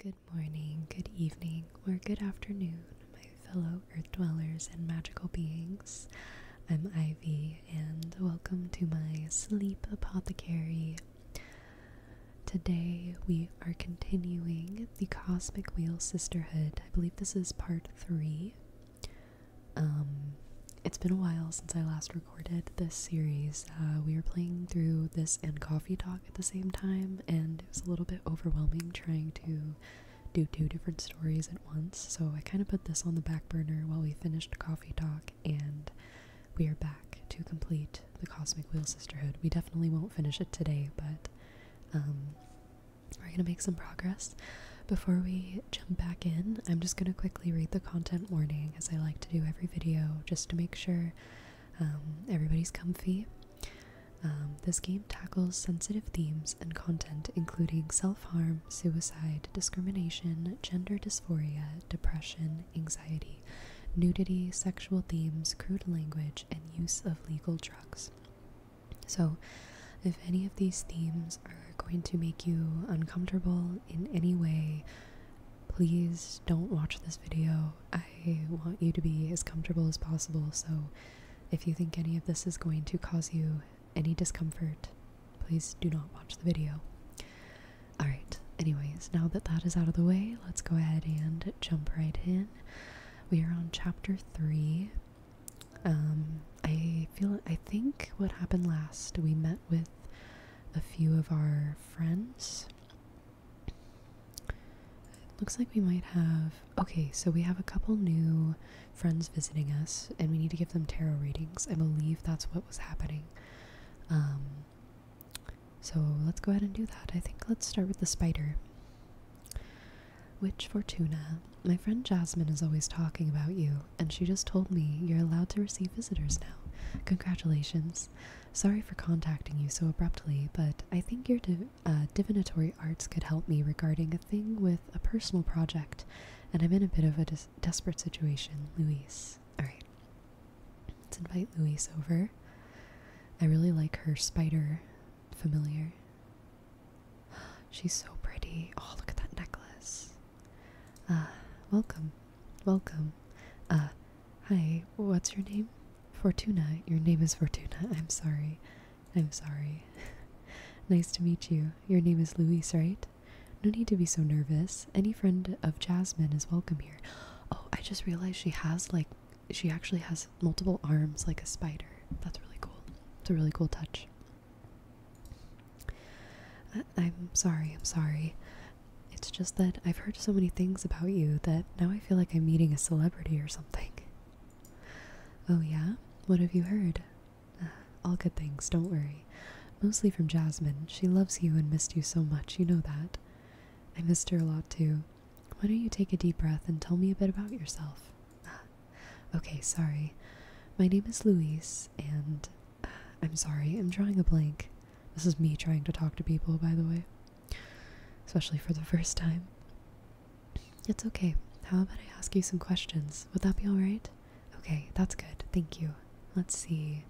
Good morning, good evening, or good afternoon, my fellow Earth dwellers and magical beings. I'm Ivy, and welcome to my Sleep Apothecary. Today we are continuing the Cosmic Wheel Sisterhood. I believe this is part 3. It's been a while since I last recorded this series. We were playing through this and Coffee Talk at the same time, and it was a little bit overwhelming trying to do 2 different stories at once, so I kind of put this on the back burner while we finished Coffee Talk, and we are back to complete the Cosmic Wheel Sisterhood. We definitely won't finish it today, but we're going to make some progress. Before we jump back in, I'm just going to quickly read the content warning, as I like to do every video, just to make sure everybody's comfy. This game tackles sensitive themes and content including self-harm, suicide, discrimination, gender dysphoria, depression, anxiety, nudity, sexual themes, crude language, and use of legal drugs. So, if any of these themes are going to make you uncomfortable in any way, please don't watch this video. I want you to be as comfortable as possible, so if you think any of this is going to cause you any discomfort, please do not watch the video. Alright, anyways, now that that is out of the way, let's go ahead and jump right in. We are on chapter 3. I think what happened last, we met with a few of our friends. It looks like we might have... Okay, so we have a couple new friends visiting us, and we need to give them tarot readings. I believe that's what was happening. So let's go ahead and do that. I think let's start with the spider. Witch Fortuna. My friend Jasmine is always talking about you, and she just told me you're allowed to receive visitors now. Congratulations. Sorry for contacting you so abruptly, but I think your divinatory arts could help me regarding a thing with a personal project, and I'm in a bit of a desperate situation. Luis. Alright. Let's invite Luis over. I really like her spider familiar. She's so pretty. Oh, look at that necklace. Welcome. Welcome. Hi, what's your name? Fortuna. Your name is Fortuna. I'm sorry. I'm sorry. Nice to meet you. Your name is Luis, right? No need to be so nervous. Any friend of Jasmine is welcome here. Oh, I just realized she actually has multiple arms like a spider. That's really cool. It's a really cool touch. I'm sorry. It's just that I've heard so many things about you that now I feel like I'm meeting a celebrity or something. Oh yeah? What have you heard? All good things, don't worry. Mostly from Jasmine. She loves you and missed you so much, you know that. I missed her a lot too. Why don't you take a deep breath and tell me a bit about yourself? Okay, sorry. My name is Luis, and I'm sorry, I'm drawing a blank. This is me trying to talk to people, by the way. Especially for the first time. It's okay. How about I ask you some questions? Would that be alright? Okay, that's good. Thank you. Let's see.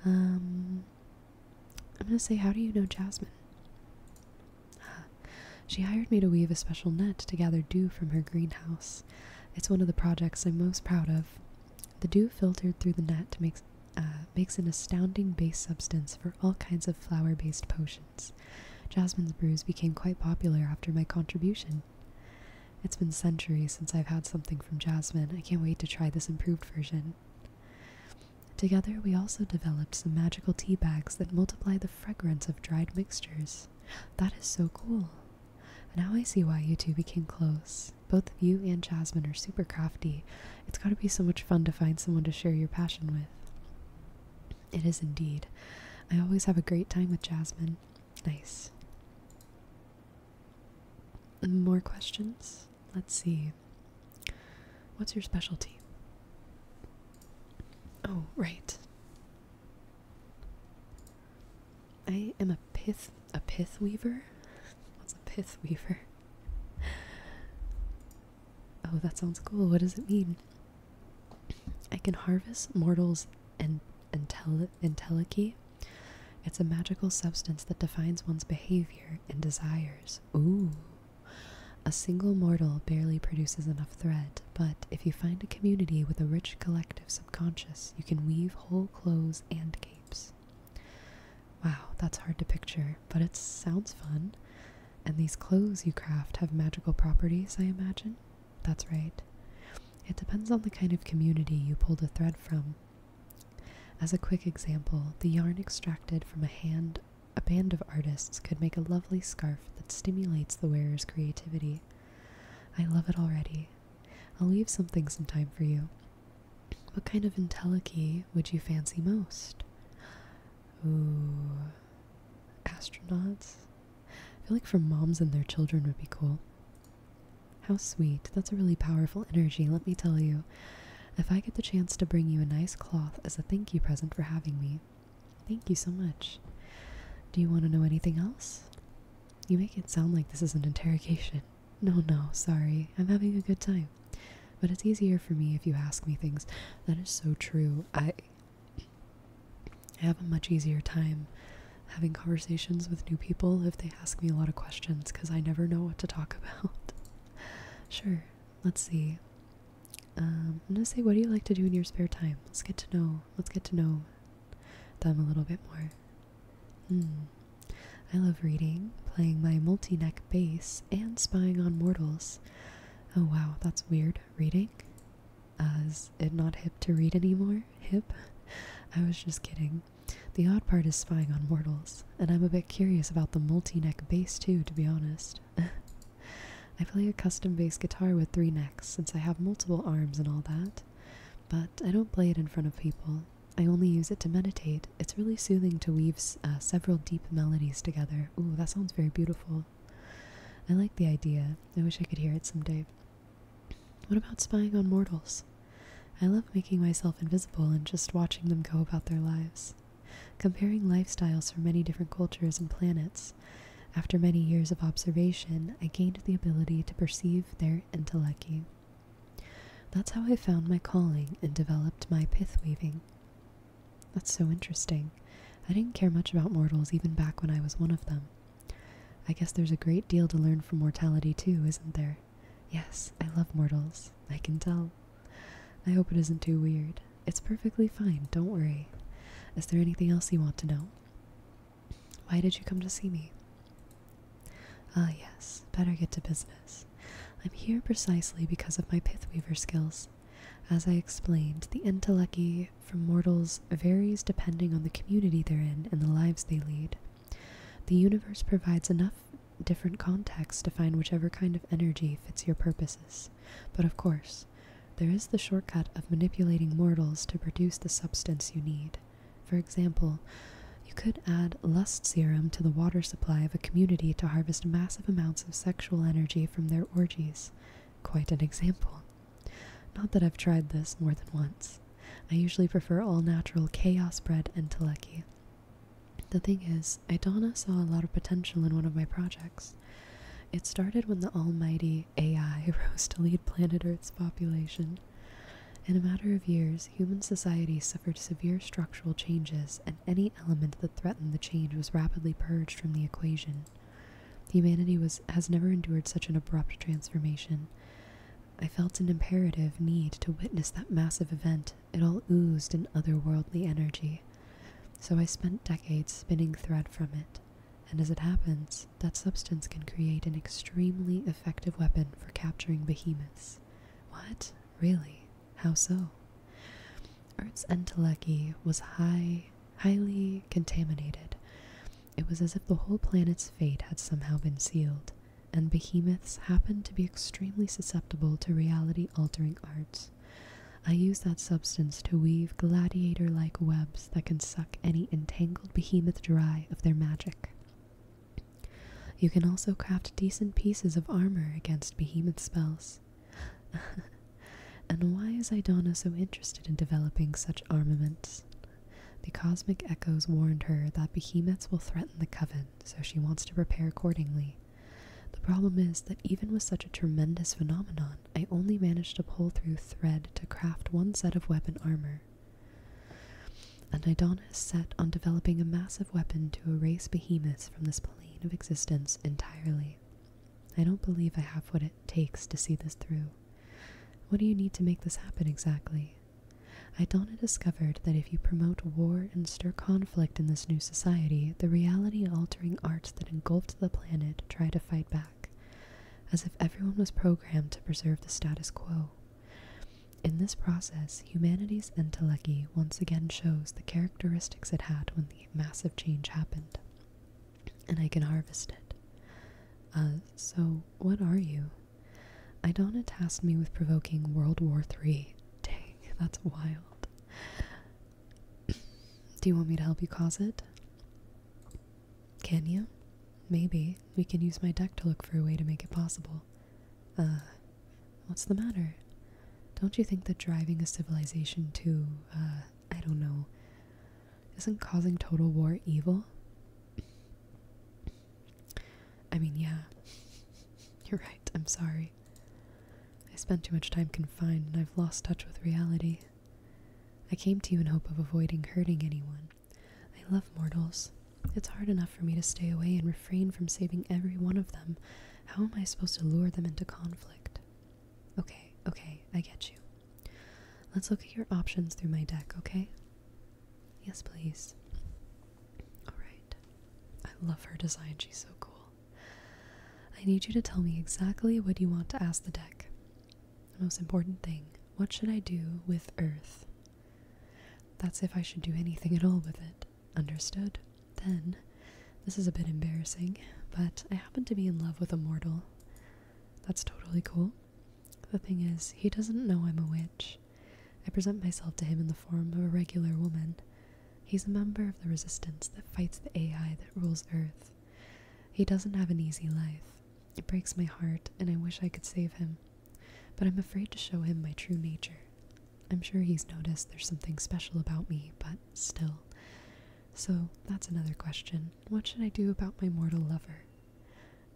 I'm gonna say, how do you know Jasmine? She hired me to weave a special net to gather dew from her greenhouse. It's one of the projects I'm most proud of. The dew filtered through the net makes an astounding base substance for all kinds of flower-based potions. Jasmine's brews became quite popular after my contribution. It's been centuries since I've had something from Jasmine. I can't wait to try this improved version. Together, we also developed some magical tea bags that multiply the fragrance of dried mixtures. That is so cool. Now I see why you two became close. Both of you and Jasmine are super crafty. It's gotta be so much fun to find someone to share your passion with. It is indeed. I always have a great time with Jasmine. Nice. More questions? Let's see. What's your specialty? Oh, right. I am a pith weaver? What's a pith weaver? Oh, that sounds cool. What does it mean? I can harvest mortals and entelechy. It's a magical substance that defines one's behavior and desires. Ooh. A single mortal barely produces enough thread, but if you find a community with a rich collective subconscious, you can weave whole clothes and capes. Wow, that's hard to picture, but it sounds fun. And these clothes you craft have magical properties, I imagine? That's right. It depends on the kind of community you pull the thread from. As a quick example, the yarn extracted from a band of artists could make a lovely scarf that stimulates the wearer's creativity. I love it already. I'll leave something sometime for you. What kind of entelechy would you fancy most? Ooh, astronauts? I feel like for moms and their children would be cool. How sweet. That's a really powerful energy, let me tell you. If I get the chance to bring you a nice cloth as a thank you present for having me, thank you so much. Do you want to know anything else? You make it sound like this is an interrogation. No, sorry. I'm having a good time. But it's easier for me if you ask me things. That is so true. I have a much easier time having conversations with new people if they ask me a lot of questions because I never know what to talk about. Sure, let's see. I'm gonna say, what do you like to do in your spare time? Let's get to know them a little bit more. I love reading, playing my multi-neck bass, and spying on mortals. Oh wow, that's weird. Reading? Is it not hip to read anymore? Hip? I was just kidding. The odd part is spying on mortals, and I'm a bit curious about the multi-neck bass too, to be honest. I play a custom bass guitar with 3 necks, since I have multiple arms and all that, but I don't play it in front of people. I only use it to meditate. It's really soothing to weave several deep melodies together. Ooh, that sounds very beautiful. I like the idea. I wish I could hear it someday. What about spying on mortals? I love making myself invisible and just watching them go about their lives. Comparing lifestyles from many different cultures and planets, after many years of observation, I gained the ability to perceive their entelechy. That's how I found my calling and developed my pith weaving. That's so interesting. I didn't care much about mortals even back when I was one of them. I guess there's a great deal to learn from mortality too, isn't there? Yes, I love mortals. I can tell. I hope it isn't too weird. It's perfectly fine, don't worry. Is there anything else you want to know? Why did you come to see me? Ah yes, better get to business. I'm here precisely because of my pithweaver skills. As I explained, the entelechy from mortals varies depending on the community they're in and the lives they lead. The universe provides enough different contexts to find whichever kind of energy fits your purposes. But of course, there is the shortcut of manipulating mortals to produce the substance you need. For example, you could add lust serum to the water supply of a community to harvest massive amounts of sexual energy from their orgies. Quite an example. Not that I've tried this more than once. I usually prefer all-natural, chaos-bred entelechy. The thing is, Idonna saw a lot of potential in one of my projects. It started when the almighty AI rose to lead planet Earth's population. In a matter of years, human society suffered severe structural changes, and any element that threatened the change was rapidly purged from the equation. Humanity has never endured such an abrupt transformation. I felt an imperative need to witness that massive event. It all oozed in otherworldly energy. So I spent decades spinning thread from it, and as it happens, that substance can create an extremely effective weapon for capturing behemoths. What? Really? How so? Earth's entelechy was highly contaminated. It was as if the whole planet's fate had somehow been sealed, and behemoths happened to be extremely susceptible to reality-altering arts. I use that substance to weave gladiator-like webs that can suck any entangled behemoth dry of their magic. You can also craft decent pieces of armor against behemoth spells. And why is Idonna so interested in developing such armaments? The cosmic echoes warned her that behemoths will threaten the coven, so she wants to prepare accordingly. The problem is that even with such a tremendous phenomenon, I only managed to pull through thread to craft one set of weapon armor. And Idonna is set on developing a massive weapon to erase behemoths from this plane of existence entirely. I don't believe I have what it takes to see this through. What do you need to make this happen exactly? Idonna discovered that if you promote war and stir conflict in this new society, the reality-altering arts that engulfed the planet try to fight back, as if everyone was programmed to preserve the status quo. In this process, humanity's entelechy once again shows the characteristics it had when the massive change happened, and I can harvest it. So what are you? Idonna tasked me with provoking World War III. Dang, that's wild. Do you want me to help you cause it? Can you? Maybe. We can use my deck to look for a way to make it possible. What's the matter? Don't you think that driving a civilization to, I don't know, isn't causing total war evil? I mean, yeah. You're right, I'm sorry. I spent too much time confined and I've lost touch with reality. I came to you in hope of avoiding hurting anyone. I love mortals. It's hard enough for me to stay away and refrain from saving every one of them. How am I supposed to lure them into conflict? Okay, I get you. Let's look at your options through my deck, okay? Yes, please. Alright. I love her design, she's so cool. I need you to tell me exactly what you want to ask the deck. The most important thing, what should I do with Earth? That's if I should do anything at all with it. Understood? Then, this is a bit embarrassing, but I happen to be in love with a mortal. That's totally cool. The thing is, he doesn't know I'm a witch. I present myself to him in the form of a regular woman. He's a member of the resistance that fights the AI that rules Earth. He doesn't have an easy life. It breaks my heart, and I wish I could save him. But I'm afraid to show him my true nature. I'm sure he's noticed there's something special about me, but still. So, that's another question. What should I do about my mortal lover?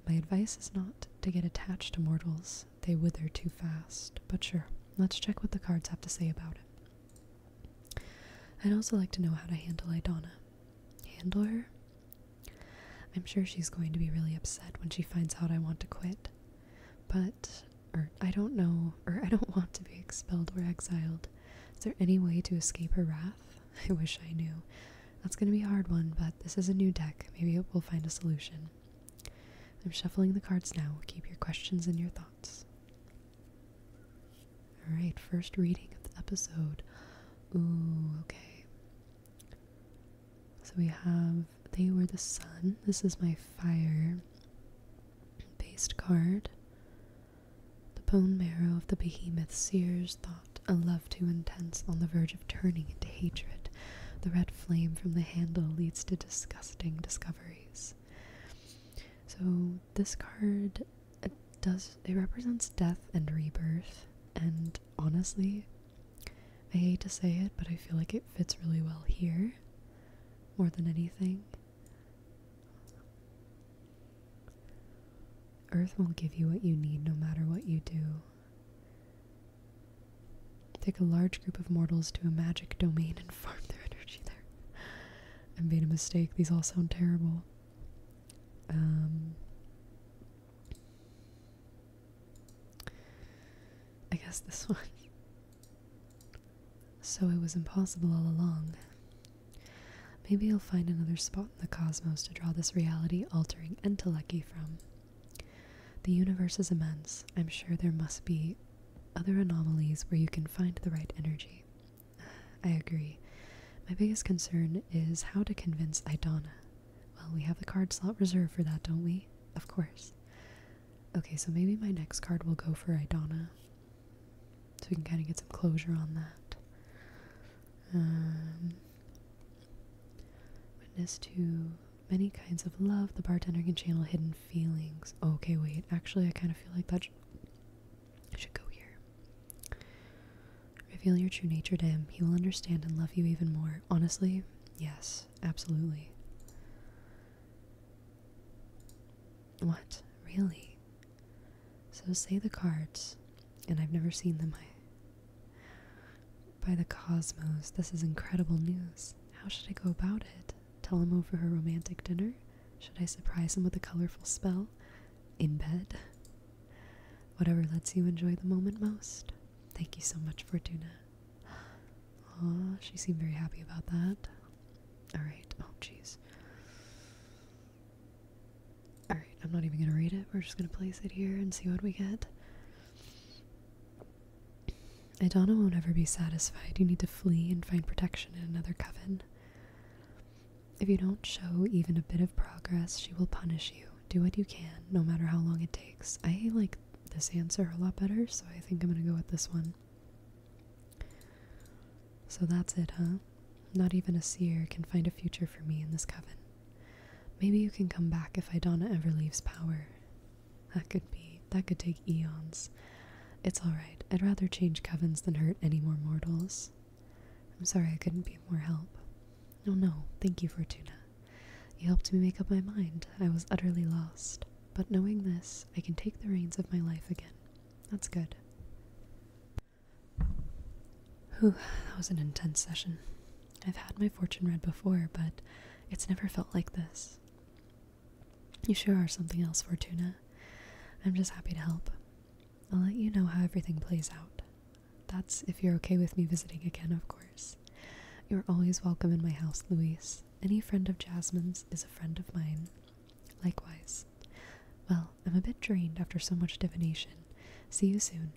My advice is not to get attached to mortals. They wither too fast. But sure, let's check what the cards have to say about it. I'd also like to know how to handle Idonna. Handle her? I'm sure she's going to be really upset when she finds out I want to quit. But, I don't know, or I don't want to be expelled or exiled. Is there any way to escape her wrath? I wish I knew. That's going to be a hard one, but this is a new deck. Maybe it will find a solution. I'm shuffling the cards now. Keep your questions and your thoughts. Alright, first reading of the episode. Ooh, okay. So we have They Were the Sun. This is my fire-based card. The bone marrow of the behemoth sears thought, a love too intense on the verge of turning into hatred. The red flame from the handle leads to disgusting discoveries. So this card, it represents death and rebirth, and honestly, I hate to say it, but I feel like it fits really well here, more than anything. Earth will give you what you need no matter what you do. Take a large group of mortals to a magic domain and farm their energy there. I made a mistake, these all sound terrible. I guess this one. So it was impossible all along. Maybe I'll find another spot in the cosmos to draw this reality-altering entelechy from. The universe is immense. I'm sure there must be other anomalies where you can find the right energy. I agree. My biggest concern is how to convince Idonna. Well, we have the card slot reserved for that, don't we? Of course. Okay, so maybe my next card will go for Idonna. So we can kind of get some closure on that. Witness to many kinds of love. The bartender can channel hidden feelings. Okay, wait. Actually, I kind of feel like that should go here. Reveal your true nature to him. He will understand and love you even more. Honestly, yes, absolutely. What? Really? So say the cards, and I've never seen them. By the cosmos, this is incredible news. How should I go about it? Tell him over a romantic dinner? Should I surprise him with a colorful spell? in bed. Whatever lets you enjoy the moment most. Thank you so much, Fortuna. Aw, she seemed very happy about that. Alright, oh jeez. Alright, I'm not even gonna read it. We're just gonna place it here and see what we get. Idana won't ever be satisfied. You need to flee and find protection in another coven. If you don't show even a bit of progress, she will punish you. Do what you can, no matter how long it takes. I like this answer a lot better, so I think I'm gonna go with this one. So that's it, huh? Not even a seer can find a future for me in this coven. Maybe you can come back if Idana ever leaves power. That could take eons. It's alright. I'd rather change covens than hurt any more mortals. I'm sorry I couldn't be of more help. Oh no, thank you, Fortuna. You helped me make up my mind. I was utterly lost. But knowing this, I can take the reins of my life again. That's good. Whew, that was an intense session. I've had my fortune read before, but it's never felt like this. You sure are something else, Fortuna. I'm just happy to help. I'll let you know how everything plays out. That's if you're okay with me visiting again, of course. You're always welcome in my house, Louise. Any friend of Jasmine's is a friend of mine. Likewise. Well, I'm a bit drained after so much divination. See you soon.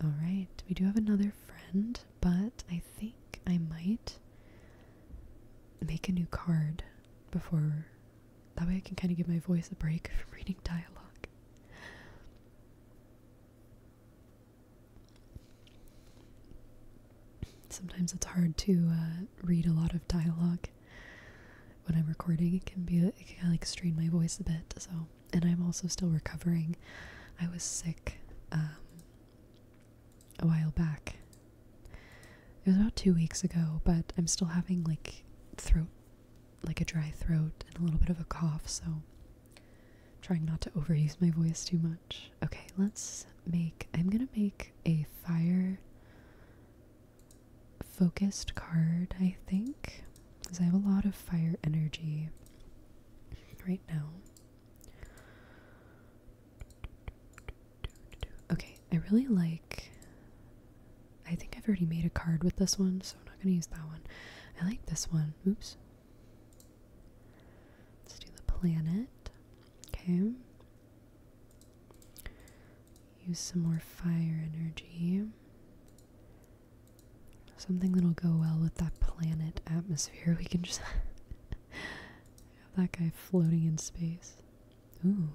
Alright, we do have another friend, but I think I might make a new card before. That way I can kind of give my voice a break from reading dialogue. Sometimes it's hard to read a lot of dialogue when I'm recording. It can like strain my voice a bit. So, and I'm also still recovering. I was sick a while back. It was about 2 weeks ago, but I'm still having like a dry throat and a little bit of a cough. So, trying not to overuse my voice too much. Okay, I'm gonna make a fire focused card, I think, because I have a lot of fire energy right now. Okay, I really like, I think I've already made a card with this one, so I'm not going to use that one. I like this one. Oops. Let's do the planet. Okay. Use some more fire energy. Something that'll go well with that planet atmosphere. We can just have that guy floating in space. Ooh.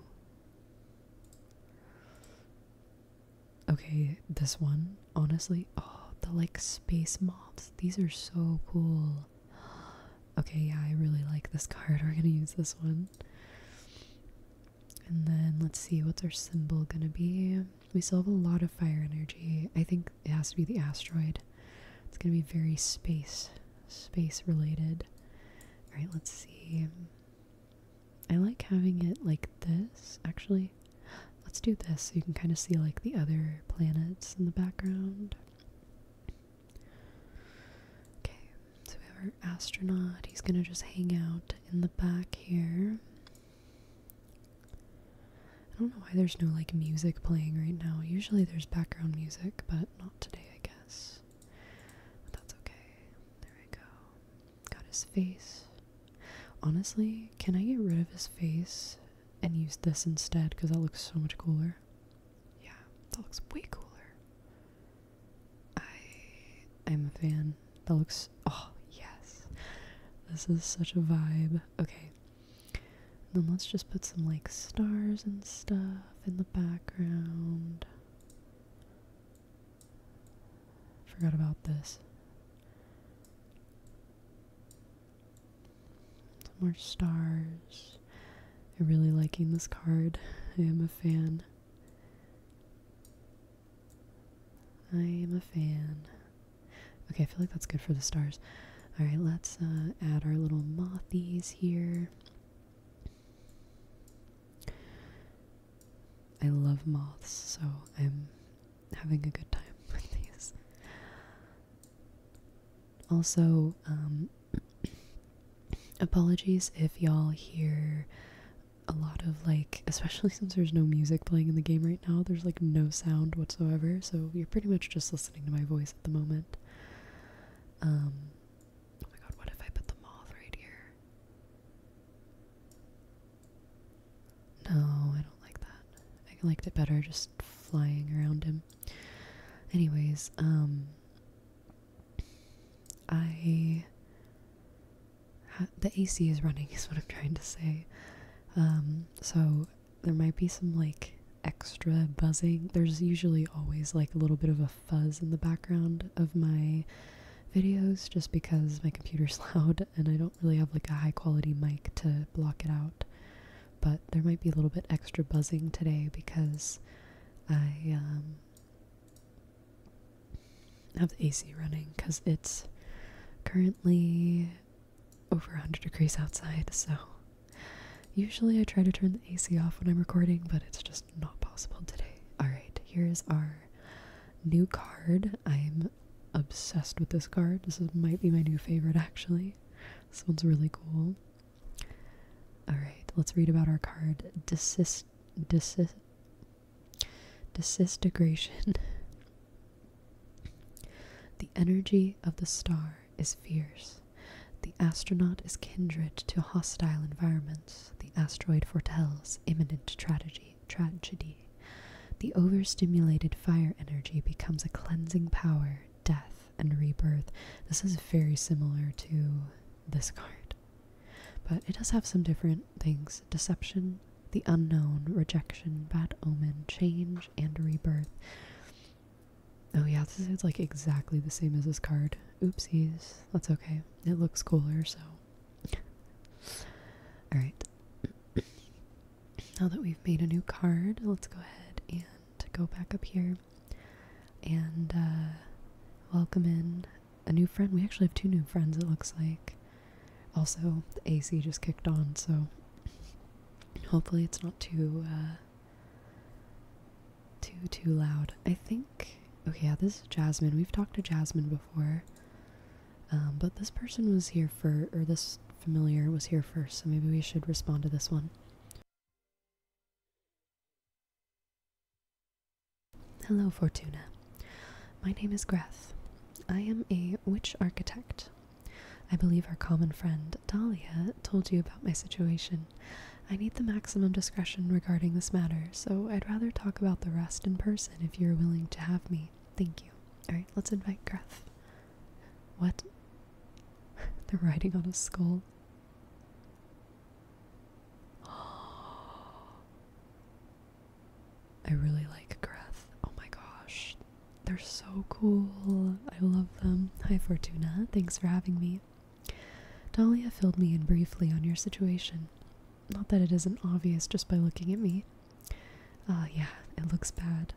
Okay, this one, honestly. Oh, the like space moths. These are so cool. Okay, yeah, I really like this card. We're gonna use this one. And then let's see, what's our symbol gonna be? We still have a lot of fire energy. I think it has to be the asteroid. It's gonna be very space related. Alright, let's see. I like having it like this, actually. Let's do this so you can kind of see like the other planets in the background. Okay, so we have our astronaut. He's gonna just hang out in the back here. I don't know why there's no like music playing right now. Usually there's background music, but not today, I guess. But that's okay. There we go. Got his face. Honestly, can I get rid of his face and use this instead? Because that looks so much cooler. Yeah, that looks way cooler. I'm a fan. That looks, oh yes. This is such a vibe. Okay. Then let's just put some like stars and stuff in the background. Forgot about this. Some more stars. I'm really liking this card. I am a fan. I am a fan. Okay, I feel like that's good for the stars. Alright, let's add our little mothies here. I love moths, so I'm having a good time with these. Also, apologies if y'all hear a lot of like, especially since there's no music playing in the game right now, there's like no sound whatsoever, so you're pretty much just listening to my voice at the moment. Oh my god, what if I put the moth right here? No, I don't like that. I liked it better just flying around him. Anyways, the AC is running is what I'm trying to say. So there might be some like extra buzzing. There's usually always like a little bit of a fuzz in the background of my videos just because my computer's loud and I don't really have like a high quality mic to block it out. But there might be a little bit extra buzzing today because I have the AC running because it's currently over 100 degrees outside, so usually I try to turn the AC off when I'm recording, but it's just not possible today. Alright, here's our new card. I'm obsessed with this card. Might be my new favorite, actually. This one's really cool. Alright, let's read about our card. Disintegration. The energy of the star is fierce. The astronaut is kindred to hostile environments. The asteroid foretells imminent tragedy. The overstimulated fire energy becomes a cleansing power, death, and rebirth. This is very similar to this card, but it does have some different things. Deception, the unknown, rejection, bad omen, change, and rebirth. Oh yeah, this is like exactly the same as this card. Oopsies. That's okay. It looks cooler, so. Alright. Now that we've made a new card, let's go ahead and go back up here and welcome in a new friend. We actually have 2 new friends, it looks like. Also, the AC just kicked on, so hopefully it's not too loud. I think. Okay, yeah, this is Jasmine. We've talked to Jasmine before. But this person was here this familiar was here first, so maybe we should respond to this one. Hello, Fortuna. My name is Greth. I am a witch architect. I believe our common friend, Dahlia, told you about my situation. I need the maximum discretion regarding this matter, so I'd rather talk about the rest in person if you're willing to have me. Thank you. Alright, let's invite Greth. What? They're riding on a skull. I really like Greth. Oh my gosh. They're so cool. I love them. Hi, Fortuna. Thanks for having me. Dahlia filled me in briefly on your situation. Not that it isn't obvious just by looking at me. Yeah, it looks bad.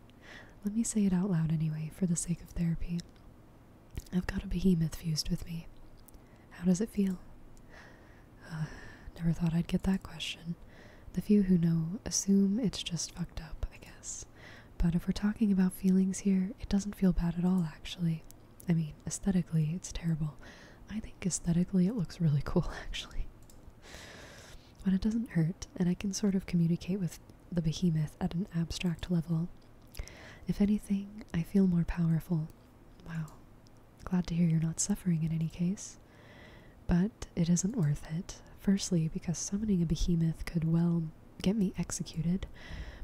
Let me say it out loud anyway, for the sake of therapy. I've got a behemoth fused with me. How does it feel? Never thought I'd get that question. The few who know assume it's just fucked up, I guess. But if we're talking about feelings here, it doesn't feel bad at all, actually. I mean, aesthetically, it's terrible. I think aesthetically it looks really cool, actually. But it doesn't hurt, and I can sort of communicate with the behemoth at an abstract level. If anything, I feel more powerful. Wow. Glad to hear you're not suffering in any case. But it isn't worth it. Firstly, because summoning a behemoth could, well, get me executed.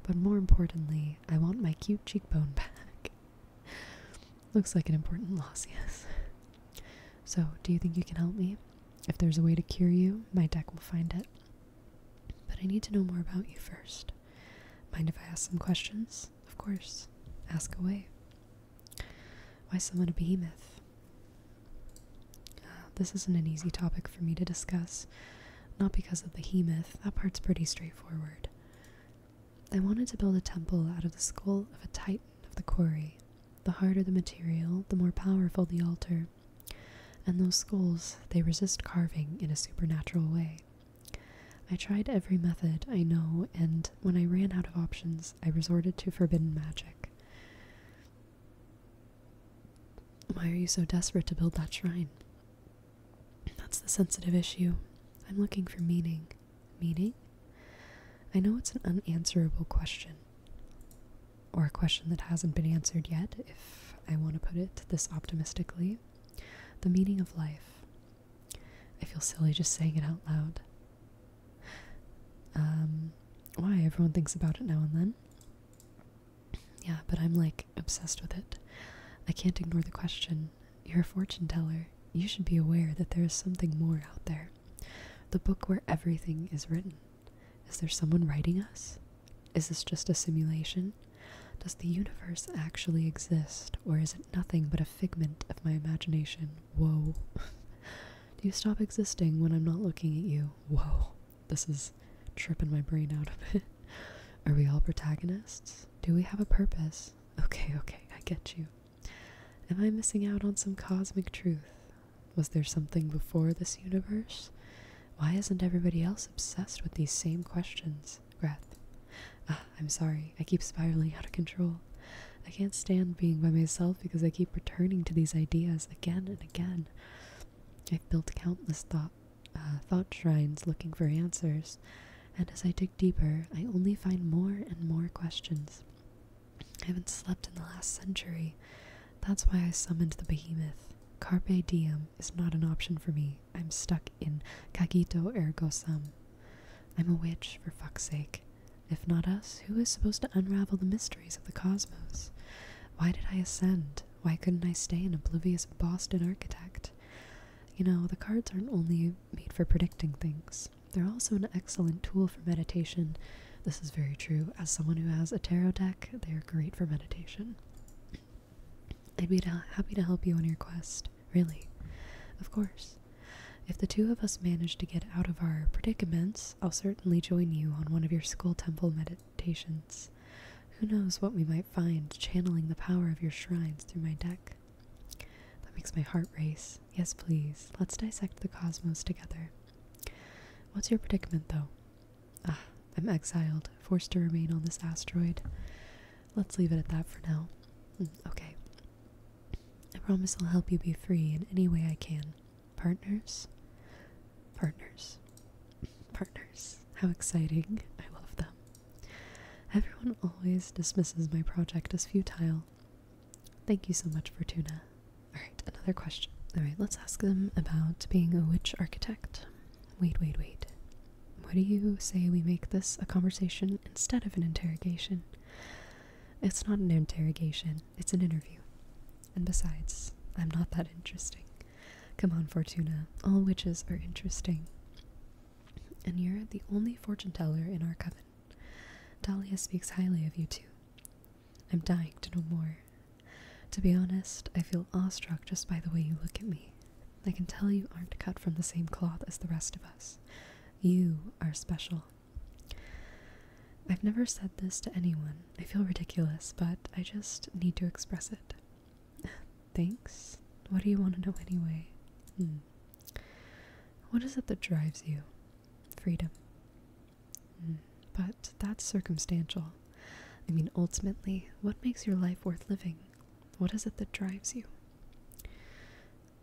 But more importantly, I want my cute cheekbone back. Looks like an important loss, yes. So, do you think you can help me? If there's a way to cure you, my deck will find it. But I need to know more about you first. Mind if I ask some questions? Of course. Ask away. Why summon a behemoth? This isn't an easy topic for me to discuss. Not because of the behemoth, that part's pretty straightforward. I wanted to build a temple out of the skull of a titan of the quarry. The harder the material, the more powerful the altar. And those skulls, they resist carving in a supernatural way. I tried every method I know, and when I ran out of options, I resorted to forbidden magic. Why are you so desperate to build that shrine? That's the sensitive issue. I'm looking for meaning. Meaning? I know it's an unanswerable question, or a question that hasn't been answered yet, if I want to put it this optimistically. The meaning of life. I feel silly just saying it out loud. Why? Everyone thinks about it now and then. Yeah, but I'm like obsessed with it. I can't ignore the question. You're a fortune teller. You should be aware that there is something more out there. The book where everything is written. Is there someone writing us? Is this just a simulation? Does the universe actually exist, or is it nothing but a figment of my imagination? Whoa. Do you stop existing when I'm not looking at you? Whoa. This is tripping my brain out a bit. Are we all protagonists? Do we have a purpose? Okay, I get you. Am I missing out on some cosmic truth? Was there something before this universe? Why isn't everybody else obsessed with these same questions? Greth. I'm sorry, I keep spiraling out of control. I can't stand being by myself because I keep returning to these ideas again and again. I've built countless thought shrines looking for answers, and as I dig deeper, I only find more and more questions. I haven't slept in the last century. That's why I summoned the behemoth. Carpe diem is not an option for me. I'm stuck in cogito ergo sum. I'm a witch, for fuck's sake. If not us, who is supposed to unravel the mysteries of the cosmos? Why did I ascend? Why couldn't I stay an oblivious Boston architect? You know, the cards aren't only made for predicting things. They're also an excellent tool for meditation. This is very true. As someone who has a tarot deck, they are great for meditation. I'd be happy to help you on your quest. Really. Of course. If the two of us manage to get out of our predicaments, I'll certainly join you on one of your school temple meditations. Who knows what we might find channeling the power of your shrines through my deck. That makes my heart race. Yes, please. Let's dissect the cosmos together. What's your predicament, though? I'm exiled, forced to remain on this asteroid. Let's leave it at that for now. Okay. I promise I'll help you be free in any way I can. Partners? Partners. Partners. How exciting. I love them. Everyone always dismisses my project as futile. Thank you so much, Fortuna. Alright, another question. Alright, let's ask them about being a witch architect. Wait. What do you say we make this a conversation instead of an interrogation? It's not an interrogation, it's an interview. And besides, I'm not that interesting. Come on, Fortuna. All witches are interesting. And you're the only fortune teller in our coven. Dahlia speaks highly of you too. I'm dying to know more. To be honest, I feel awestruck just by the way you look at me. I can tell you aren't cut from the same cloth as the rest of us. You are special. I've never said this to anyone. I feel ridiculous, but I just need to express it. Thanks? What do you want to know anyway? What is it that drives you? Freedom. But that's circumstantial. I mean, ultimately, what makes your life worth living? What is it that drives you?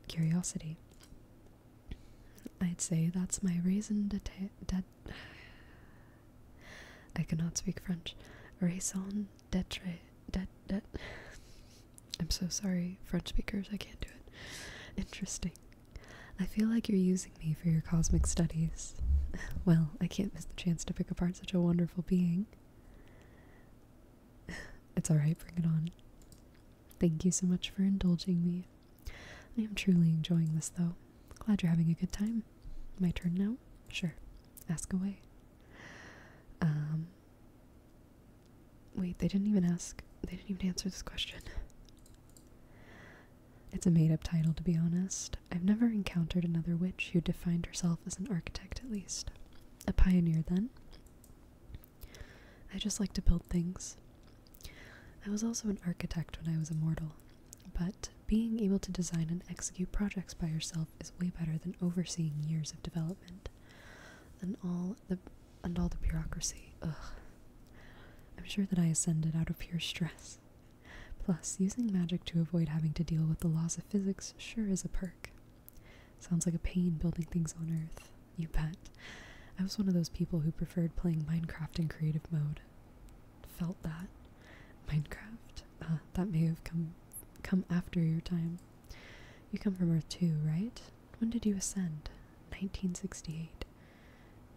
Curiosity. I'd say that's my raison d'etre. I cannot speak French. Raison d'etre. I'm so sorry, French speakers, I can't do it. Interesting. I feel like you're using me for your cosmic studies. Well, I can't miss the chance to pick apart such a wonderful being. It's alright, bring it on. Thank you so much for indulging me. I am truly enjoying this, though. Glad you're having a good time. My turn now? Sure. Ask away. Wait, they didn't even answer this question. It's a made-up title, to be honest. I've never encountered another witch who defined herself as an architect, at least. A pioneer, then. I just like to build things. I was also an architect when I was immortal, but being able to design and execute projects by yourself is way better than overseeing years of development. And all the bureaucracy. Ugh. I'm sure that I ascended out of pure stress. Plus, using magic to avoid having to deal with the laws of physics sure is a perk. Sounds like a pain building things on Earth. You bet. I was one of those people who preferred playing Minecraft in creative mode. Felt that. Minecraft? That may have come after your time. You come from Earth too, right? When did you ascend? 1968.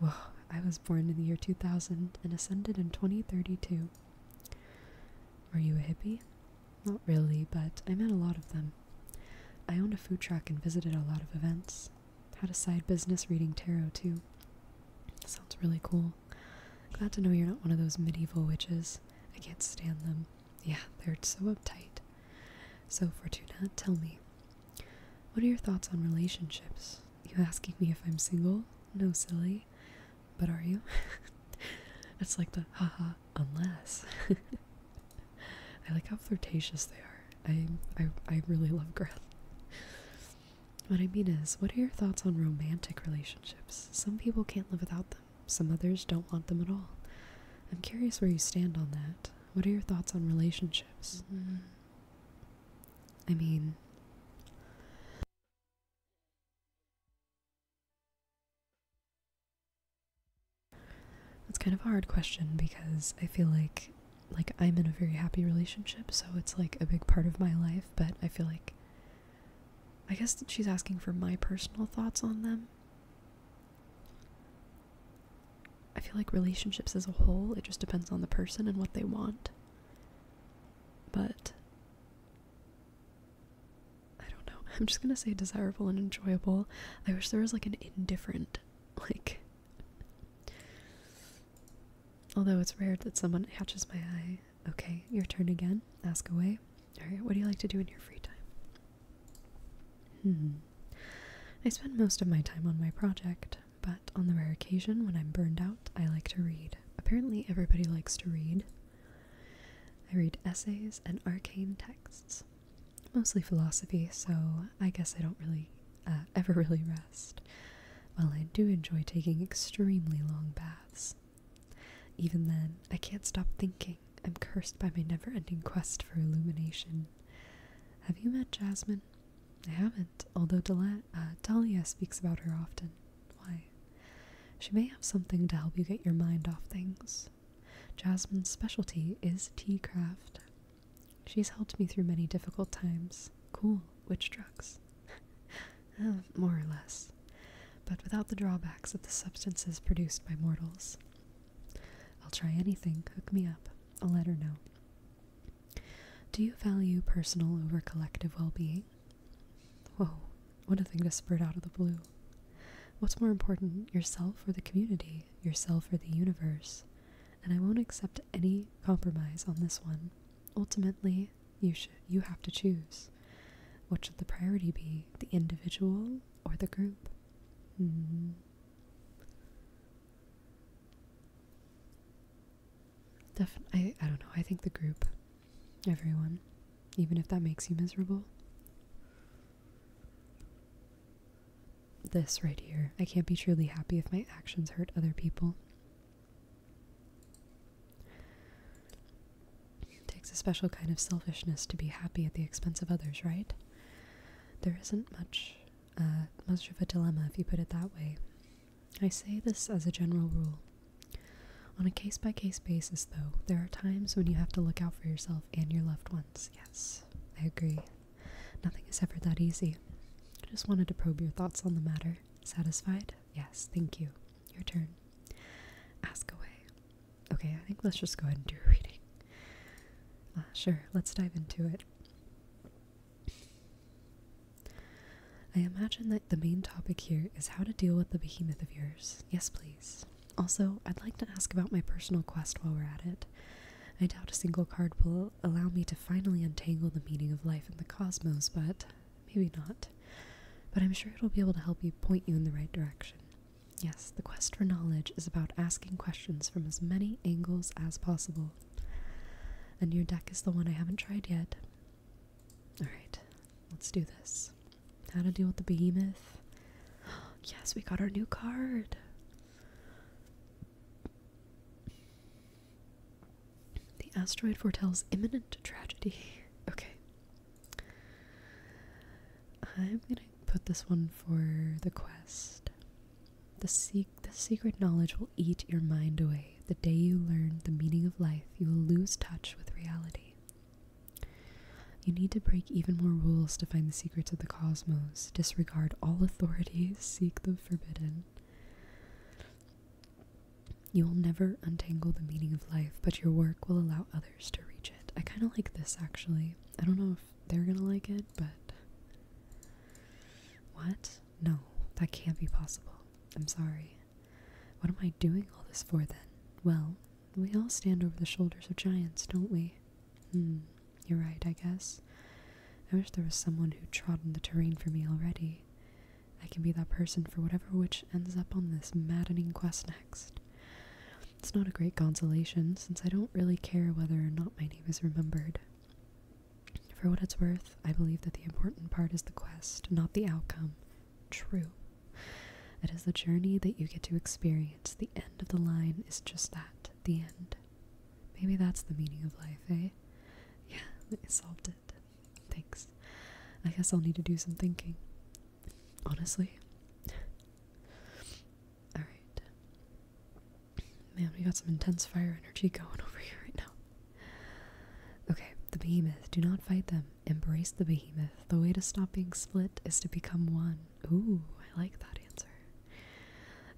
Whoa, I was born in the year 2000 and ascended in 2032. Are you a hippie? Not really, but I met a lot of them. I owned a food truck and visited a lot of events. Had a side business reading tarot too. Sounds really cool. Glad to know you're not one of those medieval witches. I can't stand them. Yeah, they're so uptight. So, Fortuna, tell me, what are your thoughts on relationships? You asking me if I'm single? No, silly. But are you? It's like the haha, unless. I like how flirtatious they are. I really love girls. What I mean is, what are your thoughts on romantic relationships? Some people can't live without them. Some others don't want them at all. I'm curious where you stand on that. What are your thoughts on relationships? I mean, it's kind of a hard question because I feel like I'm in a very happy relationship, so it's like a big part of my life, but I feel like I guess that she's asking for my personal thoughts on them. I feel like relationships as a whole, it just depends on the person and what they want. But I don't know. I'm just gonna say desirable and enjoyable. I wish there was like an indifferent, like, although it's rare that someone catches my eye. Okay, your turn again. Ask away. Alright, what do you like to do in your free time? I spend most of my time on my project, but on the rare occasion when I'm burned out, I like to read. Apparently everybody likes to read. I read essays and arcane texts. Mostly philosophy, so I guess I don't really ever really rest. While I do enjoy taking extremely long baths. Even then, I can't stop thinking. I'm cursed by my never-ending quest for illumination. Have you met Jasmine? I haven't, although Dahlia speaks about her often. Why? She may have something to help you get your mind off things. Jasmine's specialty is tea craft. She's helped me through many difficult times. Cool. Which drugs? More or less. But without the drawbacks of the substances produced by mortals. I'll try anything. Hook me up. I'll let her know. Do you value personal over collective well-being? Whoa, what a thing to spurt out of the blue. What's more important, yourself or the community, yourself or the universe? And I won't accept any compromise on this one. Ultimately, you have to choose. What should the priority be, the individual or the group? I don't know, I think the group. Everyone. Even if that makes you miserable. This right here. I can't be truly happy if my actions hurt other people. It takes a special kind of selfishness to be happy at the expense of others, right? There isn't much of a dilemma if you put it that way. I say this as a general rule. On a case-by-case basis, though, there are times when you have to look out for yourself and your loved ones. Yes, I agree. Nothing is ever that easy. I just wanted to probe your thoughts on the matter. Satisfied? Yes, thank you. Your turn. Ask away. Okay, I think let's just go ahead and do a reading. Sure, let's dive into it. I imagine that the main topic here is how to deal with the behemoth of yours. Yes, please. Also, I'd like to ask about my personal quest while we're at it. I doubt a single card will allow me to finally untangle the meaning of life in the cosmos, but maybe not. But I'm sure it'll be able to help you point you in the right direction. Yes, the quest for knowledge is about asking questions from as many angles as possible. And your deck is the one I haven't tried yet. Alright, let's do this. How to deal with the behemoth. Yes, we got our new card. The asteroid foretells imminent tragedy. Okay. I'm gonna put this one for the quest. The secret knowledge will eat your mind away. The day you learn the meaning of life, you will lose touch with reality. You need to break even more rules to find the secrets of the cosmos. Disregard all authorities. Seek the forbidden. You will never untangle the meaning of life, but your work will allow others to reach it. I kind of like this, actually. I don't know if they're gonna like it, but... What? No, that can't be possible. I'm sorry. What am I doing all this for, then? Well, we all stand over the shoulders of giants, don't we? You're right, I guess. I wish there was someone who trodden the terrain for me already. I can be that person for whatever witch ends up on this maddening quest next. It's not a great consolation, since I don't really care whether or not my name is remembered. For what it's worth, I believe that the important part is the quest, not the outcome. True. It is the journey that you get to experience. The end of the line is just that, the end. Maybe that's the meaning of life, eh? Yeah, I solved it. Thanks. I guess I'll need to do some thinking. Honestly. Alright. Man, we got some intense fire energy going over here right now. Okay, the behemoth. Do not fight them. Embrace the behemoth. The way to stop being split is to become one. Ooh, I like that answer.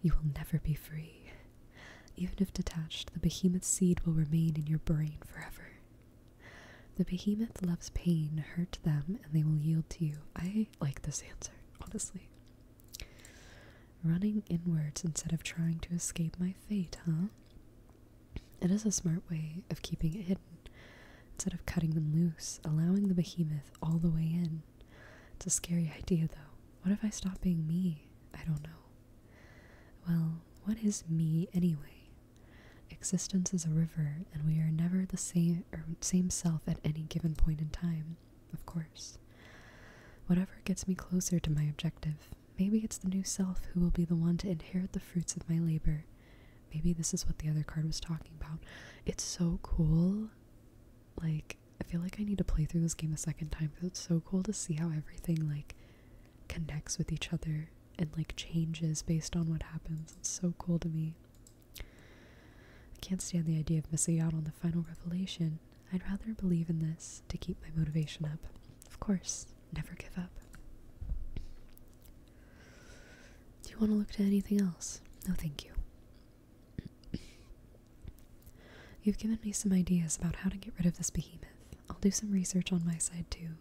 You will never be free. Even if detached, the behemoth seed will remain in your brain forever. The behemoth loves pain. Hurt them, and they will yield to you. I like this answer, honestly. Running inwards instead of trying to escape my fate, huh? It is a smart way of keeping it hidden. Instead of cutting them loose, allowing the behemoth all the way in. It's a scary idea, though. What if I stop being me? I don't know. Well, what is me anyway? Existence is a river, and we are never the same self at any given point in time, of course. Whatever gets me closer to my objective. Maybe it's the new self who will be the one to inherit the fruits of my labor. Maybe this is what the other card was talking about. It's so cool. Like, I feel like I need to play through this game a second time because it's so cool to see how everything, like, connects with each other and, like, changes based on what happens. It's so cool to me. I can't stand the idea of missing out on the final revelation. I'd rather believe in this to keep my motivation up. Of course, never give up. Do you want to look to anything else? No, thank you. You've given me some ideas about how to get rid of this behemoth. I'll do some research on my side too.